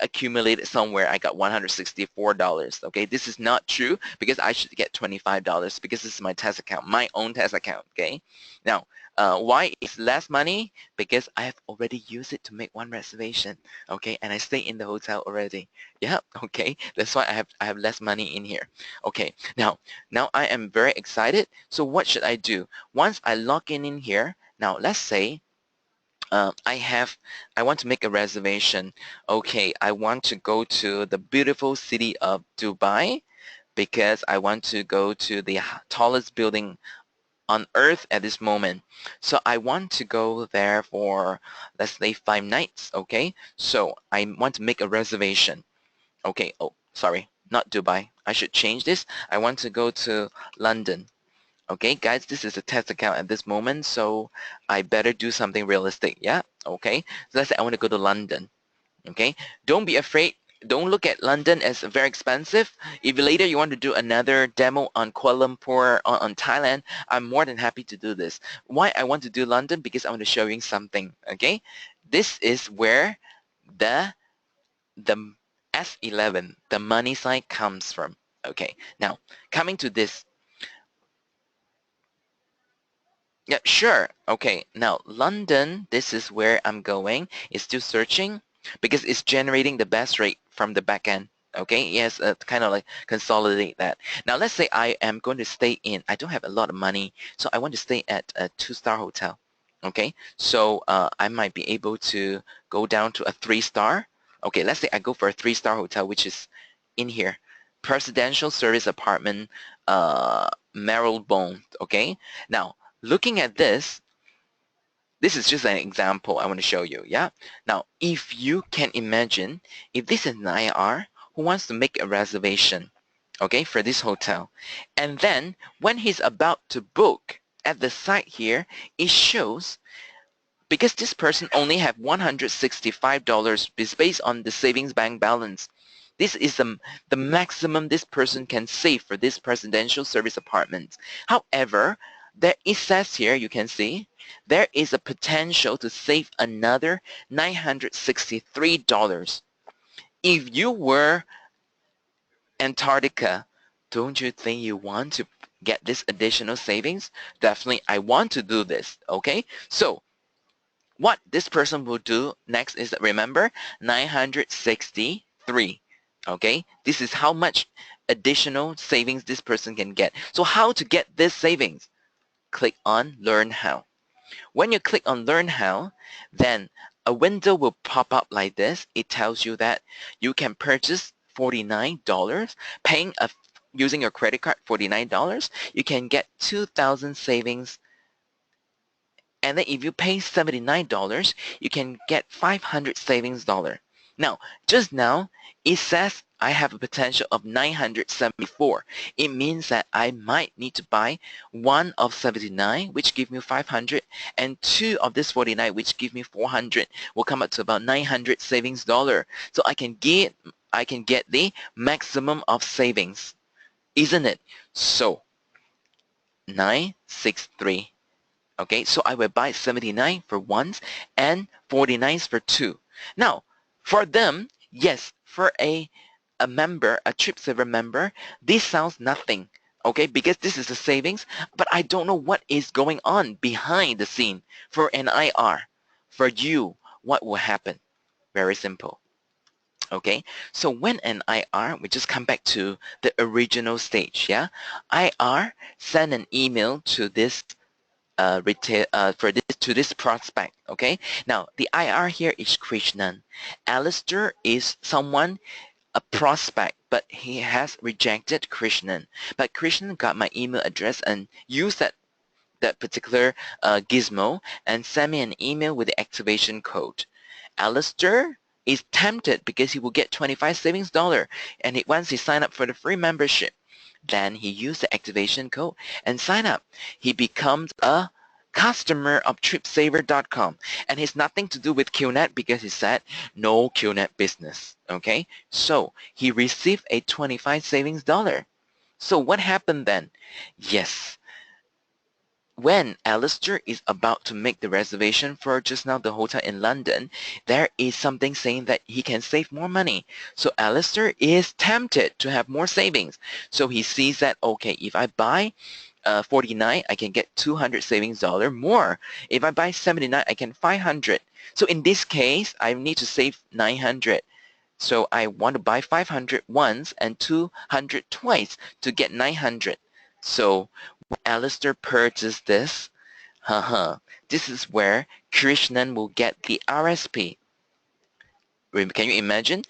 [SPEAKER 1] accumulated somewhere. I got $164. Okay, this is not true because I should get $25 because this is my test account, my own test account. Okay, now why is less money? Because I have already used it to make one reservation. Okay, and I stay in the hotel already. Yeah, okay, that's why I have less money in here. Okay, now I am very excited. So what should I do? Once I log in here, now let's say I want to make a reservation. Okay, I want to go to the beautiful city of Dubai because I want to go to the tallest building on earth at this moment. So I want to go there for, let's say, 5 nights. Okay, so I want to make a reservation. Okay, oh, sorry, not Dubai. I should change this. I want to go to London. Okay, guys, this is a test account at this moment, so I better do something realistic. Yeah, okay. So let's say I want to go to London. Okay, don't be afraid. Don't look at London as very expensive. If later you want to do another demo on Kuala Lumpur, on Thailand, I'm more than happy to do this. Why I want to do London? Because I want to show you something. Okay, this is where the the S11, the money side comes from. Okay, now coming to this. Yeah, sure. Okay, now London, this is where I'm going. It's still searching because it's generating the best rate from the back end. Okay, yes, kind of like consolidate that. Now let's say I am going to stay in. I don't have a lot of money, so I want to stay at a 2-star hotel. Okay, so I might be able to go down to a 3-star. Okay, let's say I go for a 3-star hotel, which is in here. Presidential Service Apartment, Marylebone. Okay, now looking at this, this is just an example I want to show you, yeah? Now, if you can imagine, if this is an IR who wants to make a reservation, okay, for this hotel, and then when he's about to book at the site here, it shows because this person only have $165 based on the savings bank balance. This is the maximum this person can save for this presidential service apartment. However, it says here, you can see, there is a potential to save another $963. If you were Antarctica, don't you think you want to get this additional savings? Definitely, I want to do this, okay? So what this person will do next is, remember, 963. Okay, this is how much additional savings this person can get. So how to get this savings? Click on Learn How. When you click on Learn How, then a window will pop up like this. It tells you that you can purchase $49, paying using your credit card $49. You can get 2,000 savings. And then if you pay $79, you can get 500 savings dollar. Now, just now, it says I have a potential of 974. It means that I might need to buy one of 79, which give me 500, and two of this 49, which give me 400. Will come up to about 900 savings dollar. So I can get the maximum of savings, isn't it? So 963. Okay, so I will buy 79 for once and 49 for two. Now, for them, yes, for a member, a tripsavr member, this sounds nothing. Okay, because this is a savings, but I don't know what is going on behind the scene. For an IR, for you, what will happen? Very simple. Okay, so when an IR, we just come back to the original stage, yeah? IR send an email to this to this prospect. Okay, now the IR here is Krishnan. Alistair is someone, a prospect, but he has rejected Krishnan. But Krishnan got my email address and used that particular gizmo and sent me an email with the activation code. Alistair is tempted because he will get 25 savings dollar, and once he signed up for the free membership, then he used the activation code and sign up. He becomes a customer of tripsavr.com, and it's nothing to do with QNet because he said no QNet business. Okay, so he received a 25 savings dollar. So what happened then? Yes, when Alistair is about to make the reservation for just now the hotel in London, there is something saying that he can save more money. So Alistair is tempted to have more savings. So he sees that, okay, if I buy 49, I can get 200 savings dollar more. If I buy 79, I can 500. So in this case, I need to save 900. So I want to buy 500 once and 200 twice to get 900. So when Alistair purchased this, this is where Krishnan will get the RSP. Can you imagine?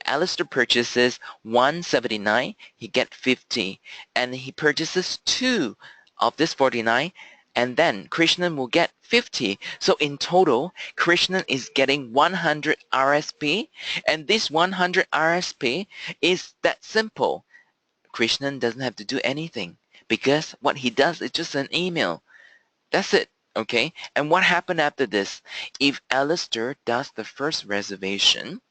[SPEAKER 1] Alistair purchases 179, he get 50, and he purchases 2 of this 49, and then Krishnan will get 50. So in total, Krishnan is getting 100 RSP, and this 100 RSP is that simple. Krishnan doesn't have to do anything because what he does is just an email. That's it. Okay, and what happened after this? If Alistair does the first reservation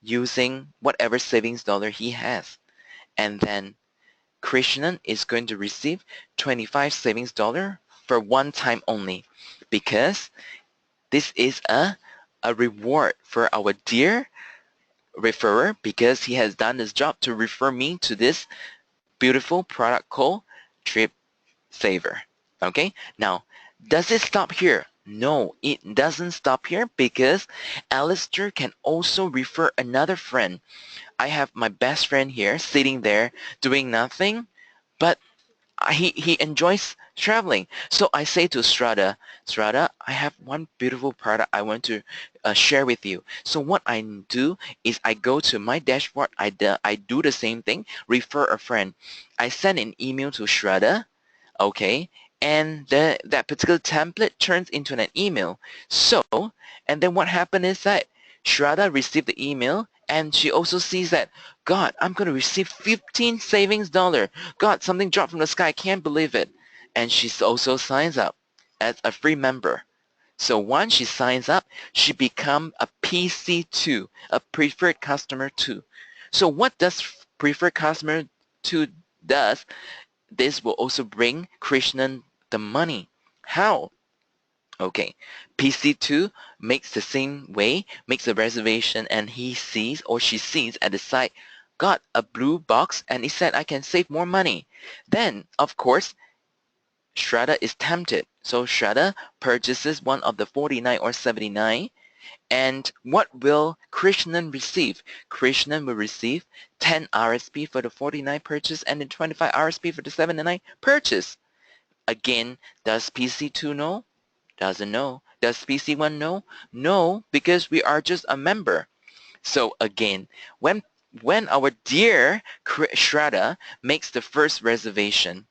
[SPEAKER 1] using whatever savings dollar he has, and then Krishnan is going to receive 25 savings dollar for one time only, because this is a reward for our dear referrer, because he has done his job to refer me to this beautiful product called tripsavr. Okay, now does it stop here? No, it doesn't stop here, because Alistair can also refer another friend. I have my best friend here sitting there doing nothing, but he enjoys traveling. So I say to Strada, I have one beautiful product I want to share with you. So what I do is I go to my dashboard, I do the same thing, refer a friend. I send an email to Strada, okay, and that particular template turns into an email. So, and then what happened is that Shraddha received the email, and she also sees that, God, I'm going to receive 15 savings dollar. God, something dropped from the sky. I can't believe it. And she also signs up as a free member. So once she signs up, she becomes a PC2, a preferred customer 2. So what does preferred customer 2 does? This will also bring Krishnan the money. How? Okay, PC2 makes the same way, makes a reservation, and he sees or she sees at the site, got a blue box, and he said, I can save more money. Then, of course, Shraddha is tempted. So Shraddha purchases one of the 49 or 79. And what will Krishnan receive? Krishnan will receive 10 RSP for the 49 purchase and then 25 RSP for the 79 purchase. Again, does PC2 know? Doesn't know, Does PC1 know? No, because we are just a member. So again, when our dear Shraddha makes the first reservation,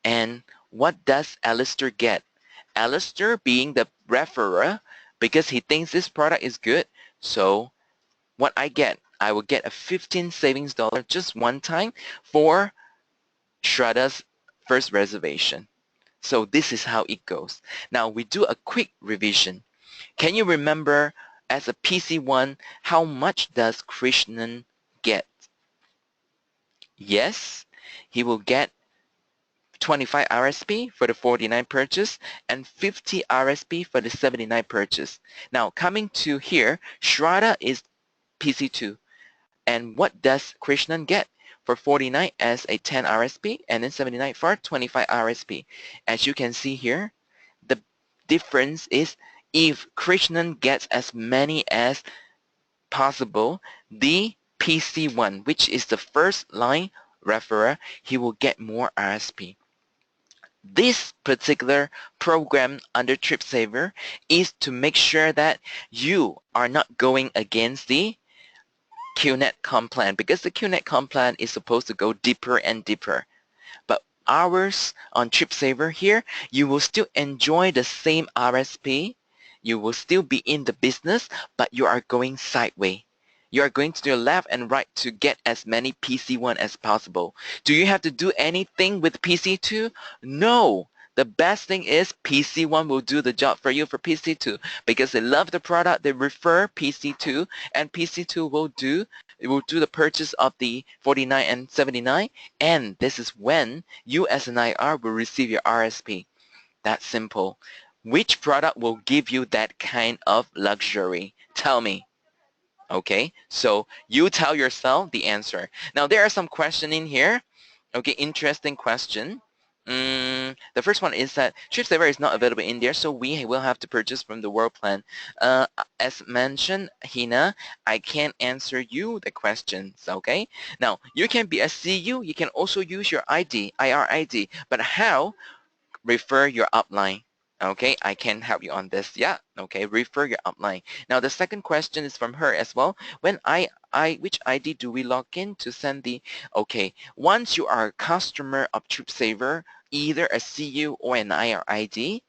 [SPEAKER 1] and what does Alistair get? Alistair being the referrer, because he thinks this product is good, so what I will get a 15 savings dollar just one time for Shraddha's first reservation. So this is how it goes. Now we do a quick revision. Can you remember as a PC1, how much does Krishnan get? Yes, he will get 25 RSP for the 49 purchase and 50 RSP for the 79 purchase. Now coming to here, Shraddha is PC2. And what does Krishnan get? For 49 as a 10 RSP and then 79 for 25 RSP. As you can see here, the difference is if Krishnan gets as many as possible, the PC1, which is the first line referrer, he will get more RSP. This particular program under tripsavr is to make sure that you are not going against the QNet comp plan, because the QNet comp plan is supposed to go deeper and deeper. But ours on tripsavr here, you will still enjoy the same RSP. You will still be in the business, but you are going sideways. You are going to the left and right to get as many PC1 as possible. Do you have to do anything with PC2? No. The best thing is PC1 will do the job for you for PC2 because they love the product, they refer PC2, and PC2 will do the purchase of the 49 and 79, and this is when you as an IR will receive your RSP. That's simple. Which product will give you that kind of luxury? Tell me. Okay, so you tell yourself the answer. Now there are some questions in here. Okay, interesting question. The first one is that tripsavr is not available in there, so we will have to purchase from the world plan. As mentioned, Hina, I can't answer you the questions, okay? Now, you can be a CU, you can also use your ID, IR ID, but how? Refer your upline. Okay, I can help you on this. Yeah, okay, refer your upline. Now the second question is from her as well. When which ID do we log in to send the, okay, once you are a customer of tripsavr, either a CU or an IR ID,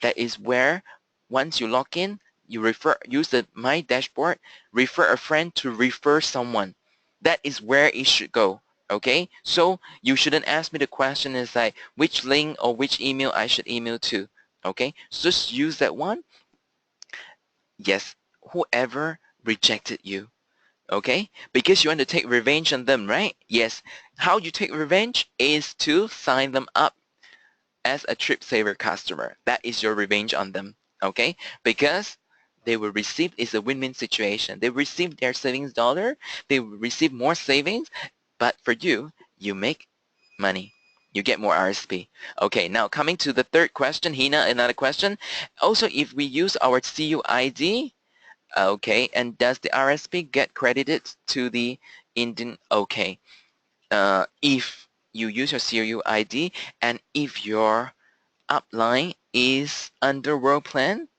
[SPEAKER 1] that is where once you log in, you use the My Dashboard, refer a friend to refer someone. That is where it should go. Okay, so you shouldn't ask me the question is like which link or which email I should email to. Okay, so just use that one. Yes, whoever rejected you. Okay, because you want to take revenge on them, right? Yes, how you take revenge is to sign them up as a tripsavr customer. That is your revenge on them. Okay, because they will receive, it's a win-win situation. They receive their savings dollar, they will receive more savings, but for you, you make money. You get more RSP. Okay, now coming to the third question, Hina, another question. Also, if we use our CU ID, okay, and does the RSP get credited to the Indian? Okay, if you use your CU ID and if your upline is under World Plan,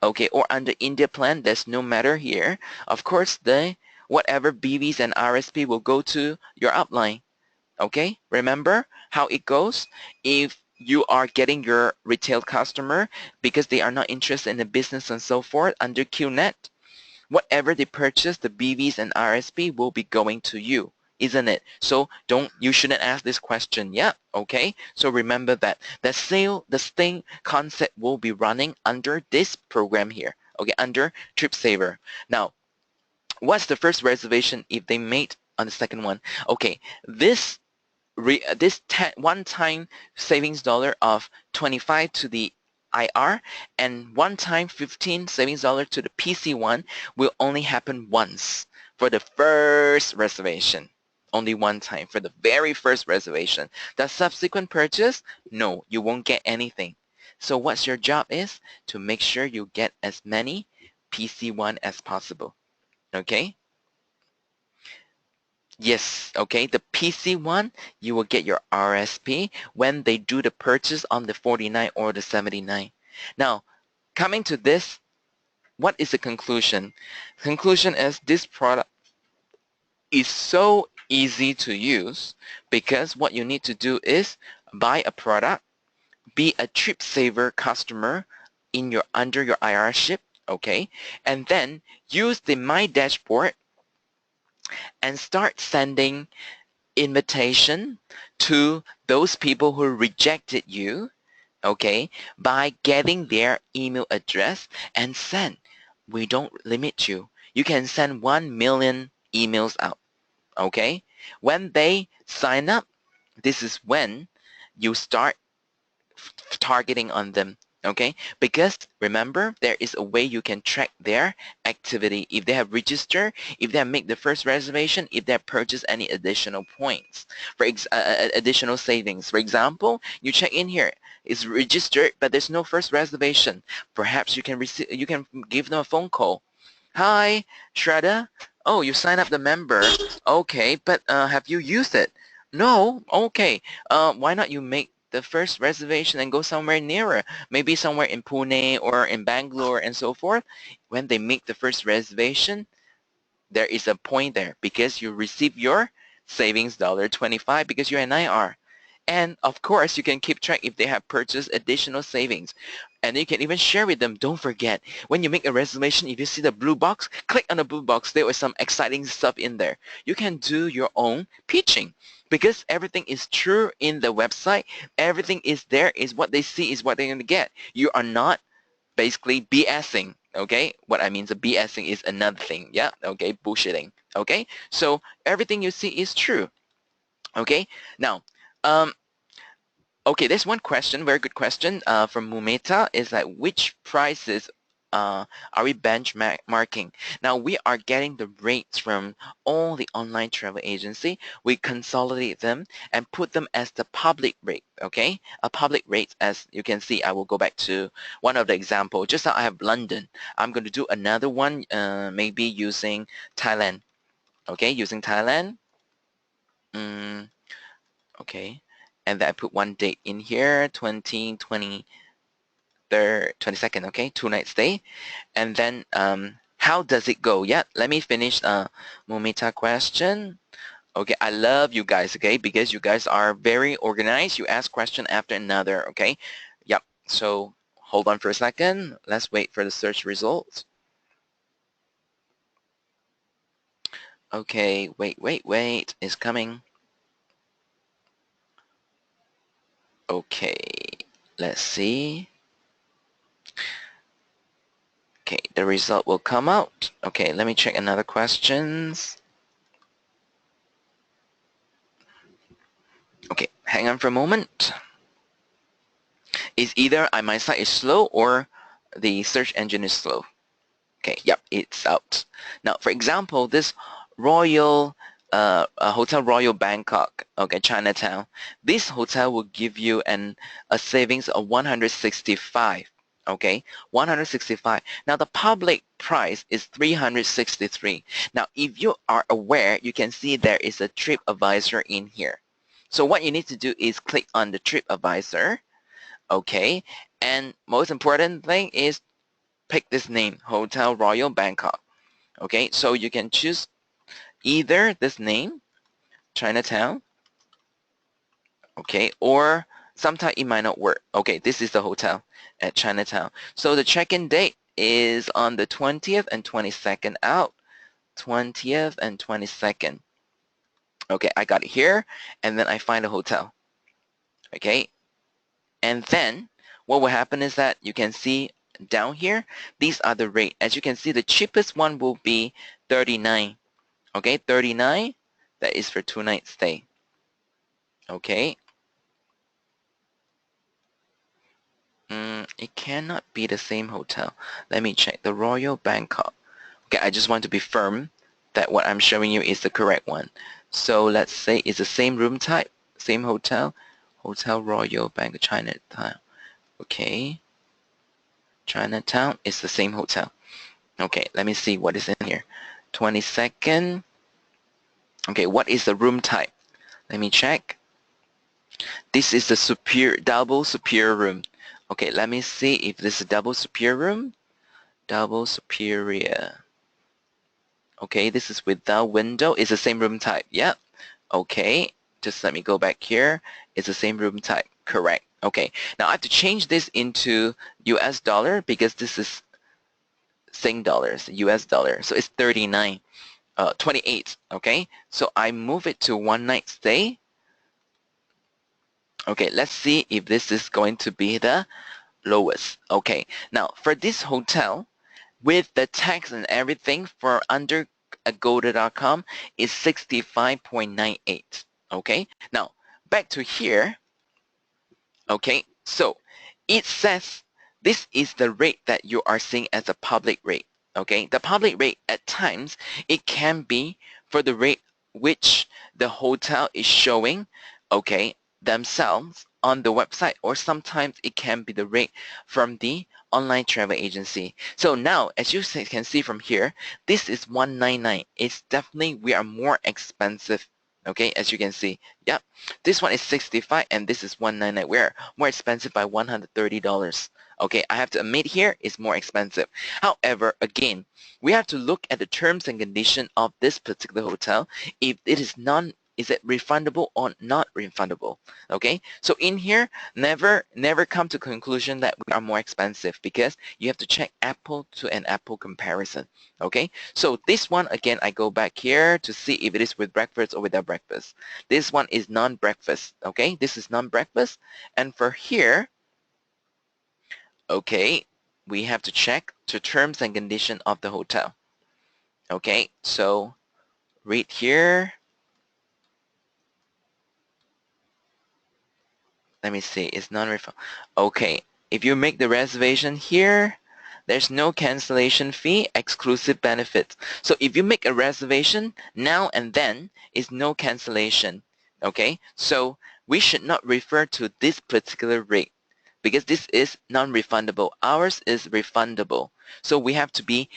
[SPEAKER 1] okay, or under India Plan, there's no matter here. Of course, the whatever BVs and RSP will go to your upline. Okay, remember how it goes? If you are getting your retail customer because they are not interested in the business and so forth under QNet, whatever they purchase, the BVs and RSP will be going to you, isn't it? So you shouldn't ask this question. Yeah, okay. So remember that the same concept will be running under this program here. Okay, under tripsavr. Now, what's the first reservation if they made on the second one? Okay, this one-time savings dollar of 25 to the IR and one-time 15 savings dollar to the PC1 will only happen once for the first reservation. Only one time for the very first reservation. The subsequent purchase, no, you won't get anything. So what's your job is to make sure you get as many PC1 as possible. Okay? Yes, okay, the PC one, you will get your RSP when they do the purchase on the 49 or the 79. Now, coming to this, what is the conclusion? Conclusion is this product is so easy to use because what you need to do is buy a product, be a TripSavr customer under your IRship, okay, and then use the My Dashboard and start sending invitation to those people who rejected you, okay, by getting their email address and send. We don't limit you. You can send 1 million emails out, okay? When they sign up, this is when you start targeting on them, okay? Because remember, there is a way you can track their activity. If they have registered, if they have made the first reservation, if they have purchased any additional points, for additional savings. For example, you check in here, it's registered, but there's no first reservation. Perhaps you can give them a phone call. Hi, Shraddha. Oh, you signed up the member. Okay, but have you used it? No. Okay. Why not you make the first reservation and go somewhere nearer? Maybe somewhere in Pune or in Bangalore and so forth. When they make the first reservation, there is a point there because you receive your savings $25 because you're an IR. And of course, you can keep track if they have purchased additional savings. And you can even share with them. Don't forget, when you make a reservation, if you see the blue box, click on the blue box. There was some exciting stuff in there. You can do your own pitching because everything is true in the website. Everything is there. Is what they see is what they're going to get. You are not basically BSing. Okay, what I mean the BSing is another thing. Yeah, okay, bullshitting. Okay, so everything you see is true. Okay, now, okay, there's one question, very good question from Mumeta, is that which prices are we benchmarking? Now, we are getting the rates from all the online travel agency. We consolidate them and put them as the public rate, okay? A public rate, as you can see, I will go back to one of the example. Just now I have London. I'm going to do another one, maybe using Thailand, okay? Using Thailand. Okay, and then I put one date in here, 22nd, okay, 2-night stay. And then how does it go? Yeah, let me finish Momita question. Okay, I love you guys, okay, because you guys are very organized. You ask question after another, okay? Yep, so hold on for a second. Let's wait for the search results. Okay, wait, it's coming. Okay, let's see. Okay, the result will come out. Okay, let me check another questions. Okay, hang on for a moment. Is either my site is slow or the search engine is slow. Okay, yep, it's out. Now, for example, this Royal Hotel Royal Bangkok, okay, Chinatown. This hotel will give you a savings of 165. Okay, 165. Now the public price is 363. Now if you are aware, you can see there is a TripAdvisor in here. So what you need to do is click on the TripAdvisor, okay, and most important thing is pick this name, Hotel Royal Bangkok. Okay, so you can choose either this name, Chinatown, okay, or sometimes it might not work. Okay, this is the hotel at Chinatown. So the check-in date is on the 20th and 22nd out. 20th and 22nd. Okay, I got it here, and then I find a hotel. Okay, and then what will happen is that you can see down here, these are the rate. As you can see, the cheapest one will be 39. Okay, 39, that is for 2-night stay. Okay. It cannot be the same hotel. Let me check. The Royal Bangkok. Okay, I just want to be firm that what I'm showing you is the correct one. So let's say it's the same room type, same hotel. Hotel Royal Bangkok Chinatown. Okay. Chinatown is the same hotel. Okay, let me see what is in here. 22nd. Okay, what is the room type? Let me check. This is the double superior room. Okay, let me see if this is a double superior room. Double superior. Okay, this is without window. It's the same room type. Yeah. Okay, just let me go back here. It's the same room type. Correct. Okay, now I have to change this into US dollar because this is Sing dollars, US dollar. So it's 39, 28. Okay, so I move it to one night stay. Okay, let's see if this is going to be the lowest. Okay, now for this hotel, with the tax and everything for under agoda.com is 65.98. Okay, now back to here. Okay, so it says this is the rate that you are seeing as a public rate. Okay, the public rate at times it can be for the rate which the hotel is showing, okay, themselves on the website, or sometimes it can be the rate from the online travel agency. So now, as you can see from here, this is 199. It's definitely, we are more expensive. Okay, as you can see, yeah, this one is 65 and this is 199. We're more expensive by $130. Okay, I have to admit here it's more expensive. However, again, we have to look at the terms and condition of this particular hotel. If it is is it refundable or not refundable? Okay, so in here, never come to conclusion that we are more expensive, because you have to check apple to an apple comparison. Okay, so this one, again, I go back here to see if it is with breakfast or without breakfast. This one is non-breakfast. Okay, this is non-breakfast. And for here, okay, we have to check the terms and condition of the hotel. Okay, so read here. Let me see, it's non-refund. Okay, if you make the reservation here, there's no cancellation fee, exclusive benefits. So if you make a reservation now and then, is no cancellation. Okay, so we should not refer to this particular rate because this is non-refundable. Ours is refundable. So we have to be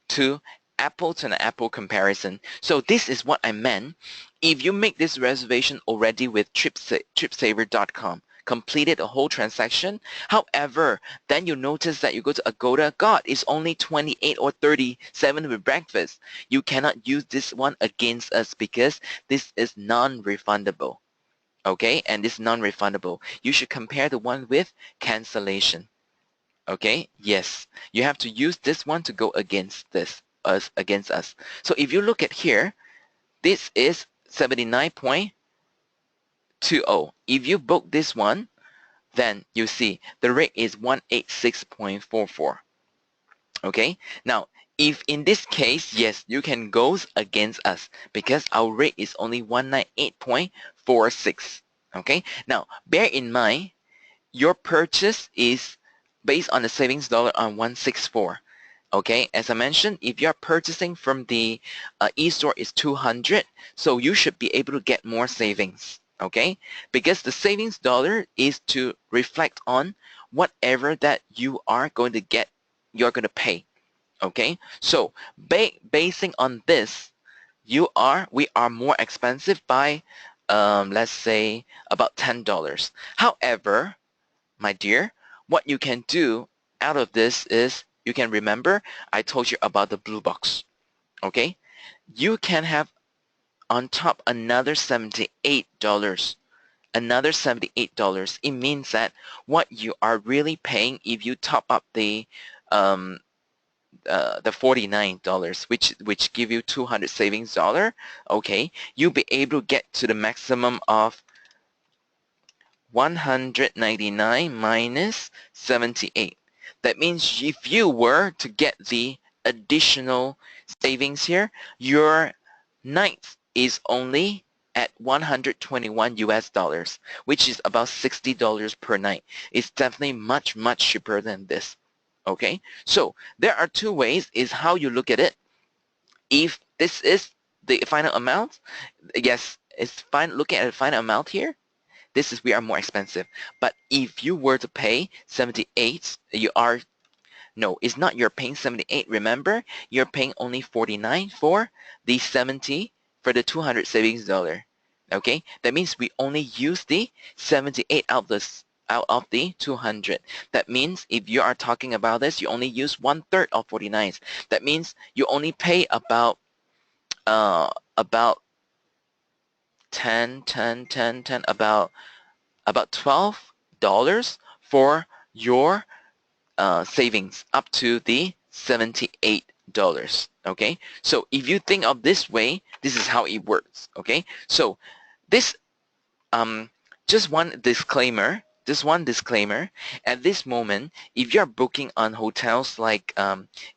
[SPEAKER 1] to an apple comparison. So this is what I meant. If you make this reservation already with tripsavr.com, completed a whole transaction, however, then you notice that you go to Agoda, God, it's only 28 or 37 with breakfast. You cannot use this one against us because this is non-refundable. Okay, and this is non-refundable. You should compare the one with cancellation. Okay, yes, you have to use this one to go against against us. So if you look at here, this is 79.20. If you book this one, then you see the rate is 186.44. Okay, now if in this case, yes, you can go against us because our rate is only 198.46. Okay, now bear in mind your purchase is based on the savings dollar on 164. Okay, as I mentioned, if you're purchasing from the e-store is 200, so you should be able to get more savings. Okay, because the savings dollar is to reflect on whatever that you are going to get, you're going to pay. Okay, so basing on this, we are more expensive by let's say about $10. However, my dear, what you can do out of this is you can remember I told you about the blue box. Okay, you can have on top another $78. Another $78. It means that what you are really paying if you top up um, the $49, which give you 200 savings dollar. Okay, you'll be able to get to the maximum of 199 minus 78. That means if you were to get the additional savings here, your night is only at 121 US dollars, which is about $60 per night. It's definitely much, much cheaper than this. Okay, so there are two ways is how you look at it. If this is the final amount, yes, it's fine looking at the final amount here. This is we are more expensive. But if you were to pay 78, you are no, it's not you're paying 78. Remember, you're paying only 49 for the 70 for the 200 savings dollar. Okay, that means we only use the 78 out of out of the 200. That means if you are talking about this, you only use 1/3 of 49s. That means you only pay about 10, 10, 10, 10, about $12 for your savings up to the $78. Okay, so if you think of this way, this is how it works. Okay, so this just one disclaimer. Just one disclaimer. At this moment, if you're booking on hotels like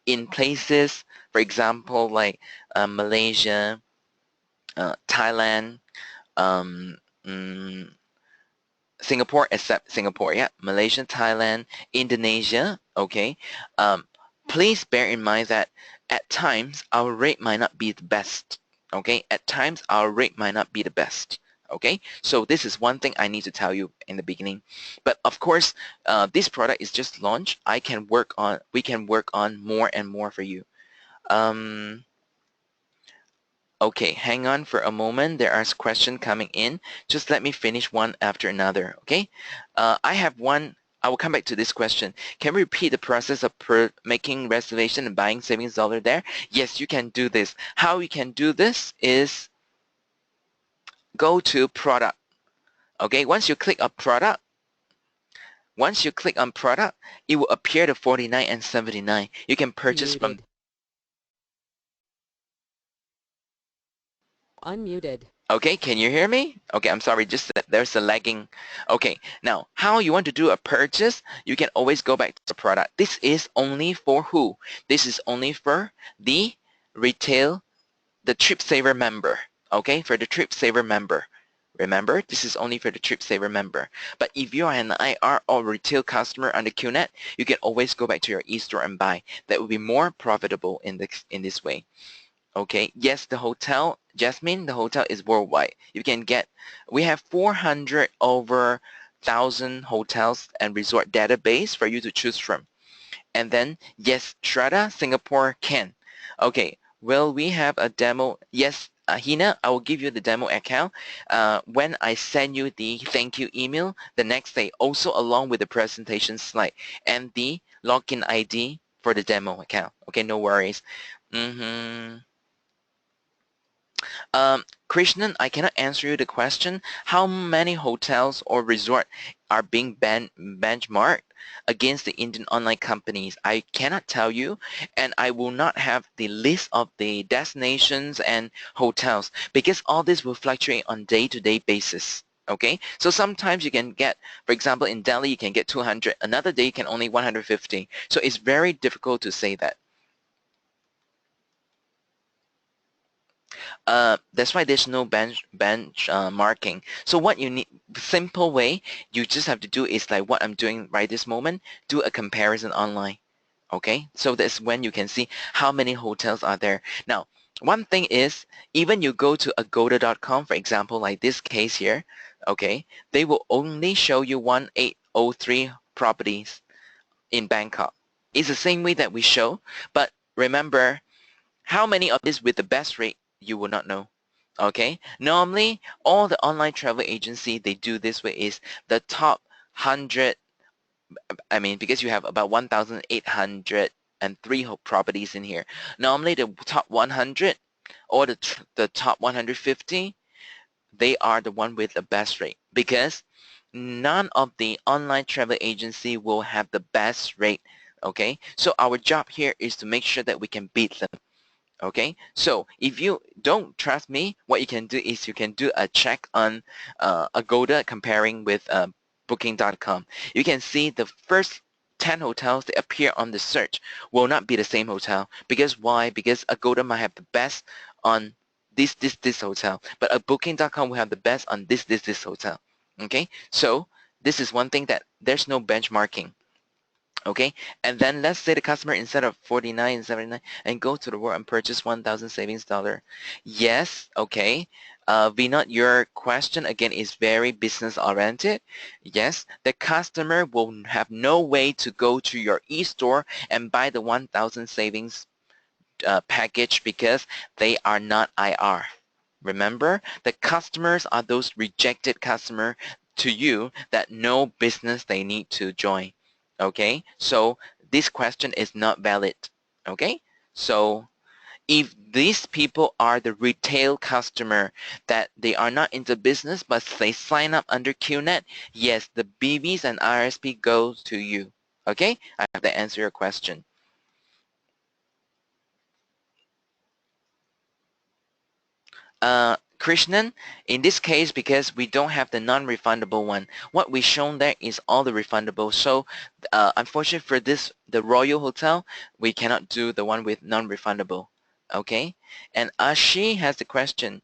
[SPEAKER 1] in places, for example, like Malaysia, Thailand, um, mm, Singapore, except Singapore, yeah, Malaysia, Thailand, Indonesia, okay, please bear in mind that at times our rate might not be the best, okay, at times our rate might not be the best, okay, so this is one thing I need to tell you in the beginning, but of course, this product is just launched. We can work on more and more for you. Um, Okay, hang on for a moment. There are questions coming in. Just let me finish one after another, okay? I have one. I will come back to this question. Can we repeat the process of making reservation and buying savings dollar there? Yes, you can do this. How you can do this is go to product, okay? Once you click on product, it will appear the 49 and 79. You can purchase from
[SPEAKER 2] Unmuted.
[SPEAKER 1] Okay, can you hear me? Okay, I'm sorry, just that there's a lagging. Okay, now how you want to do a purchase, you can always go back to the product. This is only for who? This is only for the retail, the TripSavr member. Okay, for the TripSavr member. Remember, this is only for the TripSavr member. But if you are an IR or retail customer on the QNet, you can always go back to your e-store and buy. That will be more profitable in this way. Okay, yes, the hotel, Jasmine, the hotel is worldwide. We have 400 over 1,000 hotels and resort database for you to choose from. And then, yes, Shraddha, Singapore can. Okay, will we have a demo? Yes, Hina, I will give you the demo account when I send you the thank you email the next day, also along with the presentation slide and the login ID for the demo account. Okay, no worries. Krishnan, I cannot answer you the question. How many hotels or resort are being benchmarked against the Indian online companies? I cannot tell you, and I will not have the list of the destinations and hotels because all this will fluctuate on day-to-day basis. Okay, so sometimes you can get, for example, in Delhi, you can get 200. Another day, you can only 150. So it's very difficult to say that. That's why there's no bench marking. So what you need, simple way, you just have to do is like what I'm doing right this moment, do a comparison online. Okay, so that's when you can see how many hotels are there. Now, one thing is, even you go to agoda.com, for example, like this case here, okay, they will only show you 1803 properties in Bangkok. It's the same way that we show, but remember, how many of these with the best rate, you will not know. Okay, normally all the online travel agency, they do this way is the top 100, I mean, because you have about 1,803 properties in here. Normally the top 100 or the top 150, they are the one with the best rate because none of the online travel agency will have the best rate. Okay, so our job here is to make sure that we can beat them. Okay, so if you don't trust me, what you can do is you can do a check on Agoda comparing with booking.com. You can see the first 10 hotels that appear on the search will not be the same hotel. Because why? Because Agoda might have the best on this hotel, but a booking.com will have the best on this hotel. Okay, so this is one thing that there's no benchmarking. Okay, and then let's say the customer instead of 49 and 79 and go to the world and purchase 1,000 savings dollar. Yes, okay. Vinod, your question again is very business oriented. Yes, the customer will have no way to go to your e-store and buy the 1,000 savings package because they are not IR. Remember, the customers are those rejected customer to you that no business they need to join. Okay, so this question is not valid. Okay, so if these people are the retail customer that they are not into business but they sign up under QNet, yes, the BVs and RSP goes to you. Okay, I have to answer your question. Krishnan, in this case, because we don't have the non-refundable one, what we shown there is all the refundable. So unfortunately for this, the Royal Hotel, we cannot do the one with non-refundable. Okay, and Ashi has the question.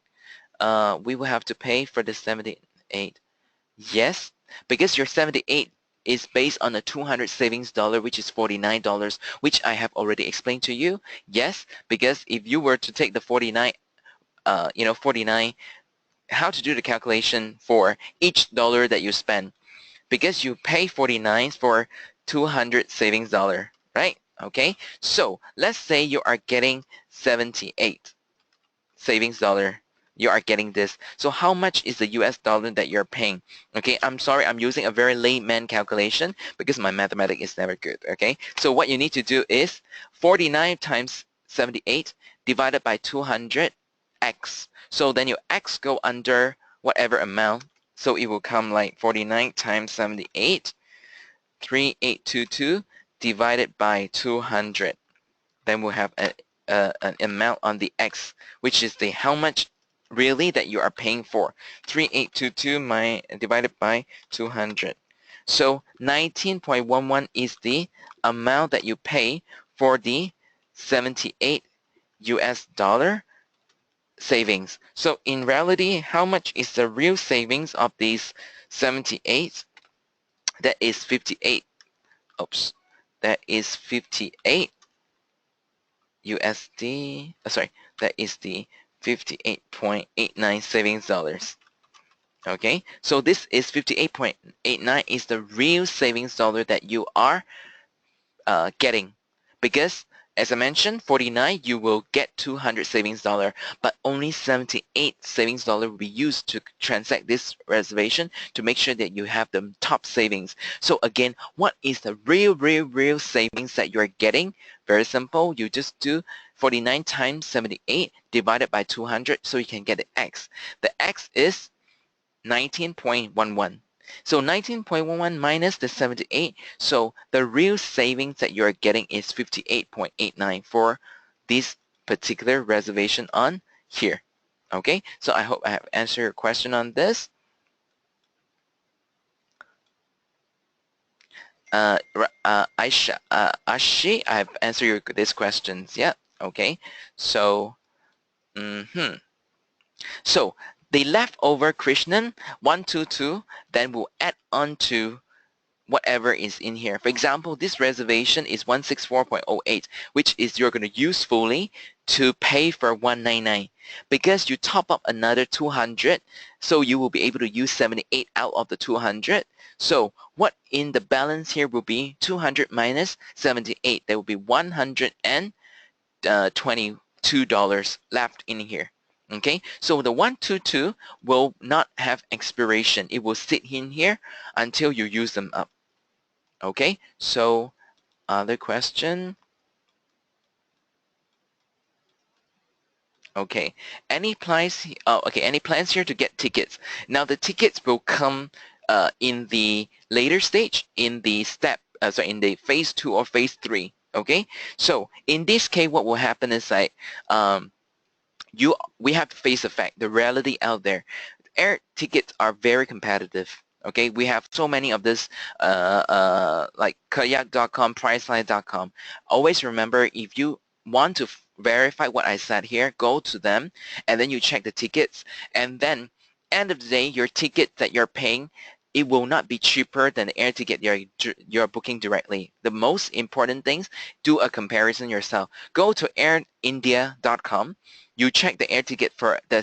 [SPEAKER 1] We will have to pay for the 78. Yes, because your 78 is based on a 200 savings dollar, which is $49, which I have already explained to you. Yes, because if you were to take the 49, 49, how to do the calculation for each dollar that you spend, because you pay 49 for 200 savings dollar, right? Okay, so let's say you are getting 78 savings dollar. You are getting this. So how much is the US dollar that you're paying? Okay, I'm sorry, I'm using a very layman calculation because my mathematics is never good. Okay, so what you need to do is 49 times 78 divided by 200 x. So then your x go under whatever amount. So it will come like 49 times 78, 3822 divided by 200. Then we'll have an amount on the x, which is the how much really that you are paying for. 3822 divided by 200. So 19.11 is the amount that you pay for the 78 US dollar savings. So in reality, how much is the real savings of these 78? That is 58. Oops. That is 58 USD, sorry, that is the 58.89 savings dollars. Okay, so this is 58.89 is the real savings dollar that you are getting, because as I mentioned, 49 you will get 200 savings dollar, but only 78 savings dollar will be used to transact this reservation to make sure that you have the top savings. So again, what is the real savings that you're getting? Very simple. You just do 49 times 78 divided by 200, so you can get the x. The x is 19.11. So 19.11 minus the 78, so the real savings that you're getting is 58.89 for this particular reservation on here. Okay, so I hope I have answered your question on this. Aisha, Ashi, I have answered these questions. Yeah, okay. So, so the leftover Krishnan 122, then we'll add on to whatever is in here. For example, this reservation is 164.08, which is you're going to use fully to pay for 199. Because you top up another 200, so you will be able to use 78 out of the 200. So what in the balance here will be 200 minus 78. There will be $122 left in here. Okay, so the 122 will not have expiration. It will sit in here until you use them up. Okay, so other question. Okay, any plans? Oh, okay, any plans here to get tickets? Now the tickets will come in the later stage, in the in the phase 2 or phase 3. Okay, so in this case, what will happen is like we have to face the fact, the reality out there. Air tickets are very competitive. Okay, we have so many of this like kayak.com, priceline.com. Always remember, if you want to verify what I said here, go to them and then you check the tickets, and then end of the day, your ticket that you're paying, it will not be cheaper than the air ticket you're booking directly. The most important things, do a comparison yourself. Go to airindia.com. You check the air ticket for the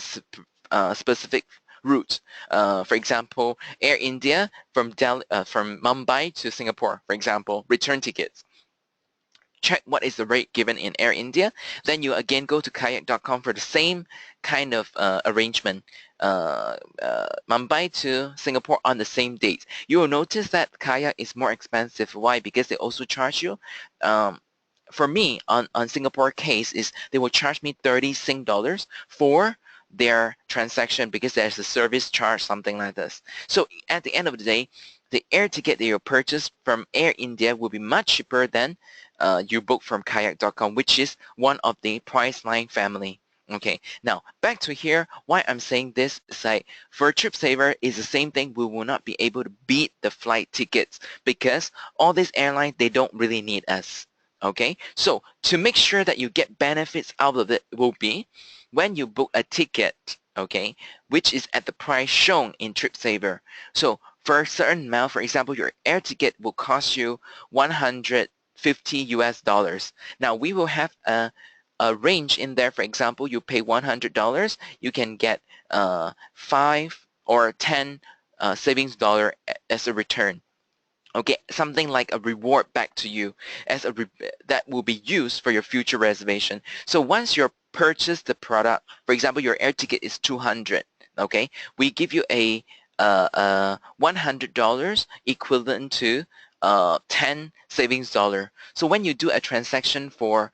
[SPEAKER 1] specific route. For example, Air India from Mumbai to Singapore, for example, return tickets. check what is the rate given in Air India. Then you again go to kayak.com for the same kind of arrangement. Mumbai to Singapore on the same date. You will notice that kayak is more expensive. Why? Because they also charge you. For me, on Singapore case, is they will charge me 30 Sing dollars for their transaction because there's a service charge, something like this. So at the end of the day, the air ticket that you purchase from Air India will be much cheaper than you book from kayak.com, which is one of the Priceline family. Okay, now back to here. Why I'm saying this is like for TripSavr is the same thing. We will not be able to beat the flight tickets because all these airlines, they don't really need us. Okay, so to make sure that you get benefits out of it will be when you book a ticket, okay, which is at the price shown in TripSavr. So for a certain amount, for example, your air ticket will cost you 150 US dollars. Now we will have a range in there. For example, you pay $100, you can get 5 or 10 savings dollar as a return. Okay, something like a reward back to you as that will be used for your future reservation. So once you purchase the product, for example, your air ticket is 200. Okay, we give you a $100 equivalent to 10 savings dollar. So when you do a transaction for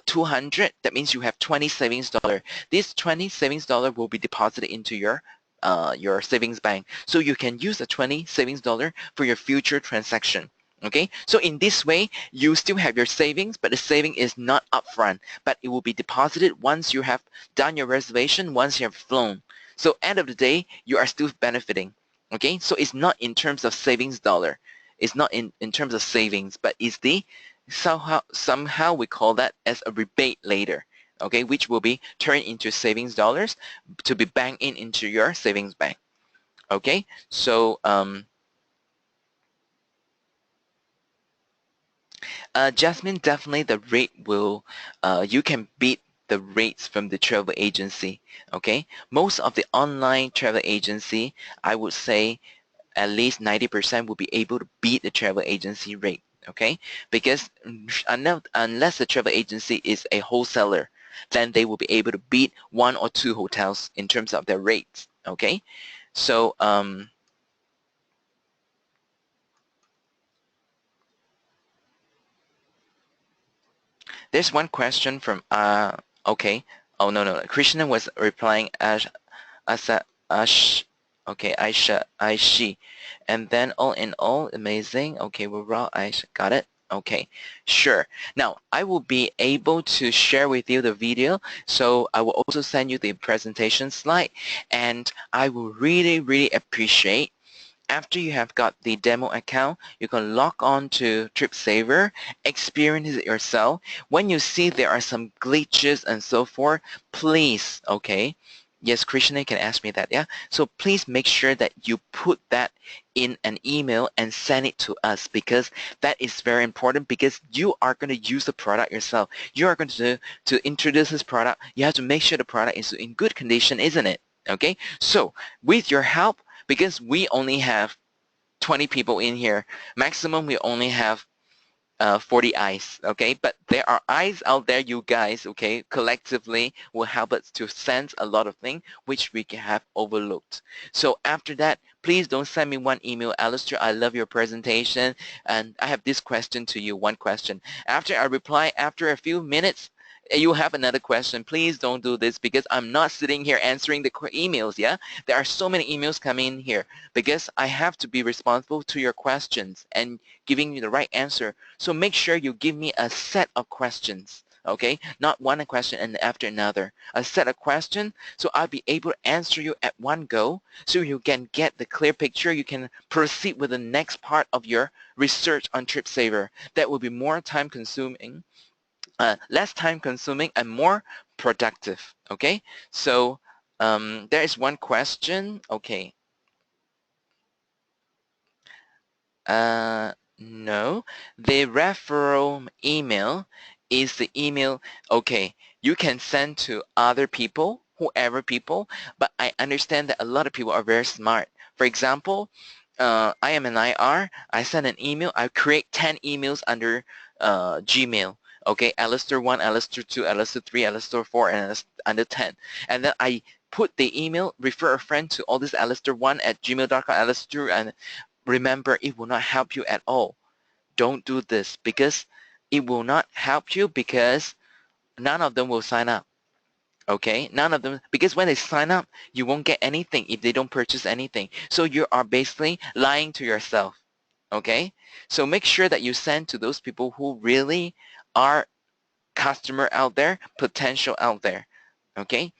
[SPEAKER 1] 200, that means you have 20 savings dollar. This 20 savings dollar will be deposited into your savings bank. So you can use the 20 savings dollar for your future transaction. Okay, so in this way, you still have your savings, but the saving is not upfront, but it will be deposited once you have done your reservation, once you have flown. So end of the day, you are still benefiting. Okay, so it's not in terms of savings dollar. It's not in terms of savings, but it's the somehow we call that as a rebate later. Okay, which will be turned into savings dollars to be banked into your savings bank. Okay, so Jasmine, definitely the rate will, you can beat the rates from the travel agency. Okay, most of the online travel agency, I would say at least 90% will be able to beat the travel agency rate. Okay, because unless the travel agency is a wholesaler, then they will be able to beat 1 or 2 hotels in terms of their rates. Okay, so there's one question from okay. Oh no, Krishna was replying Asa Ash, okay, Aishi, and then all in all, amazing. Okay, we're raw. Aisha, got it. Okay, sure. Now I will be able to share with you the video, so I will also send you the presentation slide, and I will really appreciate after you have got the demo account, you can log on to TripSavr, experience it yourself. When you see there are some glitches and so forth, please, okay, yes, Krishna can ask me that, yeah? So please make sure that you put that in an email and send it to us because that is very important because you are going to use the product yourself. You are going to introduce this product. You have to make sure the product is in good condition, isn't it? Okay, so with your help, because we only have 20 people in here, maximum we only have 40 eyes, okay? But there are eyes out there, you guys, okay, collectively will help us to sense a lot of things which we can have overlooked. So after that, please don't send me one email, Alistair, I love your presentation, and I have this question to you, one question. After I reply, after a few minutes, you have another question. Please don't do this because I'm not sitting here answering the emails, yeah? There are so many emails coming in here because I have to be responsible to your questions and giving you the right answer. So make sure you give me a set of questions, okay? Not one question and after another. A set of questions so I'll be able to answer you at one go so you can get the clear picture. You can proceed with the next part of your research on TripSavr. That will be more time consuming, less time consuming and more productive, okay? So there is one question, okay. No, the referral email is the email, okay, you can send to other people, whoever people, but I understand that a lot of people are very smart. For example, I am an IR, I send an email, I create 10 emails under Gmail. Okay, Alistair 1, Alistair 2, Alistair 3, Alistair 4, and under 10. And then I put the email, refer a friend to all this alistair1@gmail.com, Alistair, and remember, it will not help you at all. Don't do this because it will not help you because none of them will sign up. Okay, none of them, because when they sign up, you won't get anything if they don't purchase anything. So you are basically lying to yourself. Okay, so make sure that you send to those people who really are customer out there, potential out there. Okay,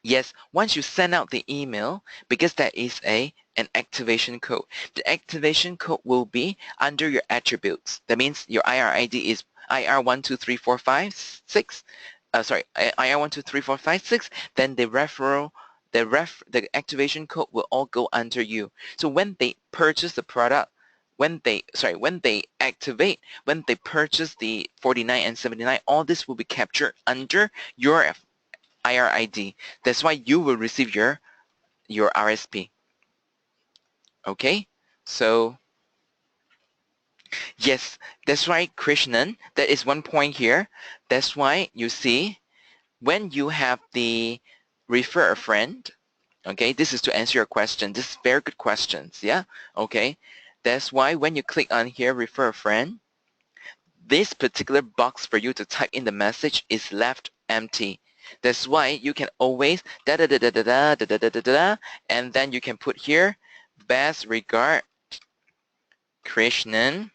[SPEAKER 1] yes, once you send out the email, because that is an activation code, the activation code will be under your attributes. That means your IR ID is IR123456. Sorry, IR123456. Then the referral, the activation code will all go under you. So when they purchase the product, when they activate, when they purchase the 49 and 79, all this will be captured under your IR ID. That's why you will receive your RSP. Okay, so yes, that's why Krishnan, that is one point here. That's why you see when you have the refer a friend, okay, this is to answer your question. This is very good questions, yeah, okay. That's why when you click on here, refer a friend, this particular box for you to type in the message is left empty. That's why you can always da da da da da da da da da da da, and then you can put here best regard Krishnan,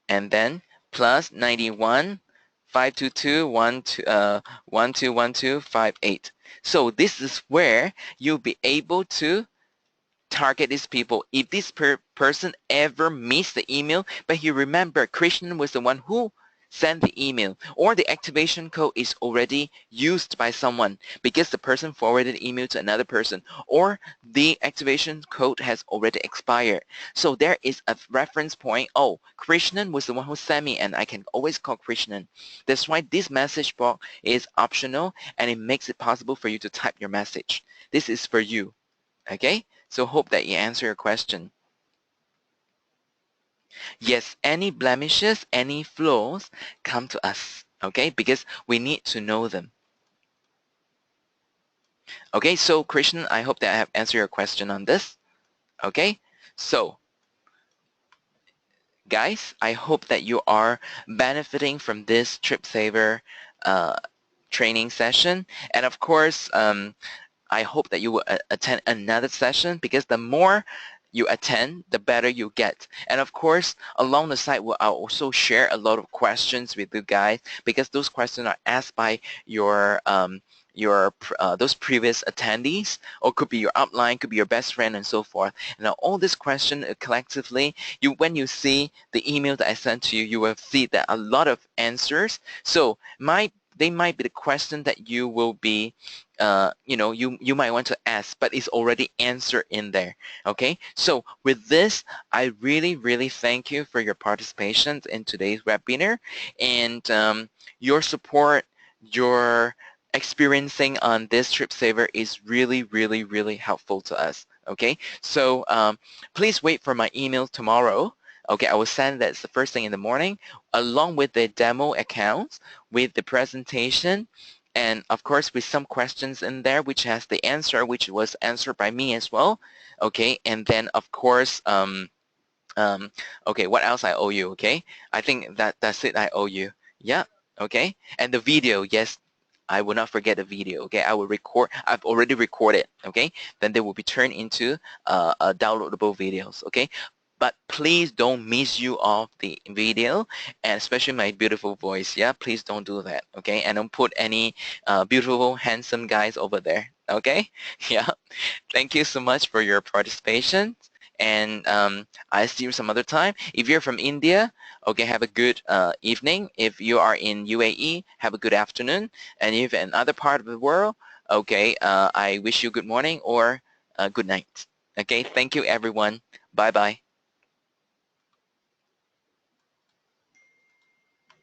[SPEAKER 1] and then plus 91 522 121258. So this is where you'll be able to target these people. If this person ever missed the email, but you remember Krishnan was the one who sent the email, or the activation code is already used by someone because the person forwarded the email to another person, or the activation code has already expired. So there is a reference point. Oh, Krishnan was the one who sent me, and I can always call Krishnan. That's why this message box is optional, and it makes it possible for you to type your message. This is for you. Okay, so hope that you answer your question. Yes, any blemishes, any flaws, come to us, okay, because we need to know them. Okay, so Krishnan, I hope that I have answered your question on this. Okay, so guys, I hope that you are benefiting from this TripSavr training session, and of course, I hope that you will attend another session, because the more you attend, the better you get. And of course, along the side, I'll also share a lot of questions with you guys, because those questions are asked by your those previous attendees, or could be your upline, could be your best friend, and so forth. Now, all these questions collectively, when you see the email that I sent to you, you will see that a lot of answers. So they might be the question that you will be you might want to ask, but it's already answered in there. Okay, so with this, I really thank you for your participation in today's webinar, and your support, your experiencing on this TripSavr is really helpful to us. Okay, so please wait for my email tomorrow. Okay, I will send that the first thing in the morning, along with the demo accounts, with the presentation, and of course with some questions in there which has the answer, which was answered by me as well. Okay, and then of course okay, what else I owe you? Okay, I think that's it. I owe you. Yeah. Okay, and the video, yes, I will not forget the video. Okay, I will record. I've already recorded. Okay, then they will be turned into downloadable videos. Okay, but please don't miss you off the video, and especially my beautiful voice. Yeah, please don't do that. Okay, and don't put any beautiful, handsome guys over there. Okay, yeah. Thank you so much for your participation, and I'll see you some other time. If you're from India, okay, have a good evening. If you are in UAE, have a good afternoon. And if in other part of the world, okay, I wish you good morning or good night. Okay, thank you everyone. Bye-bye.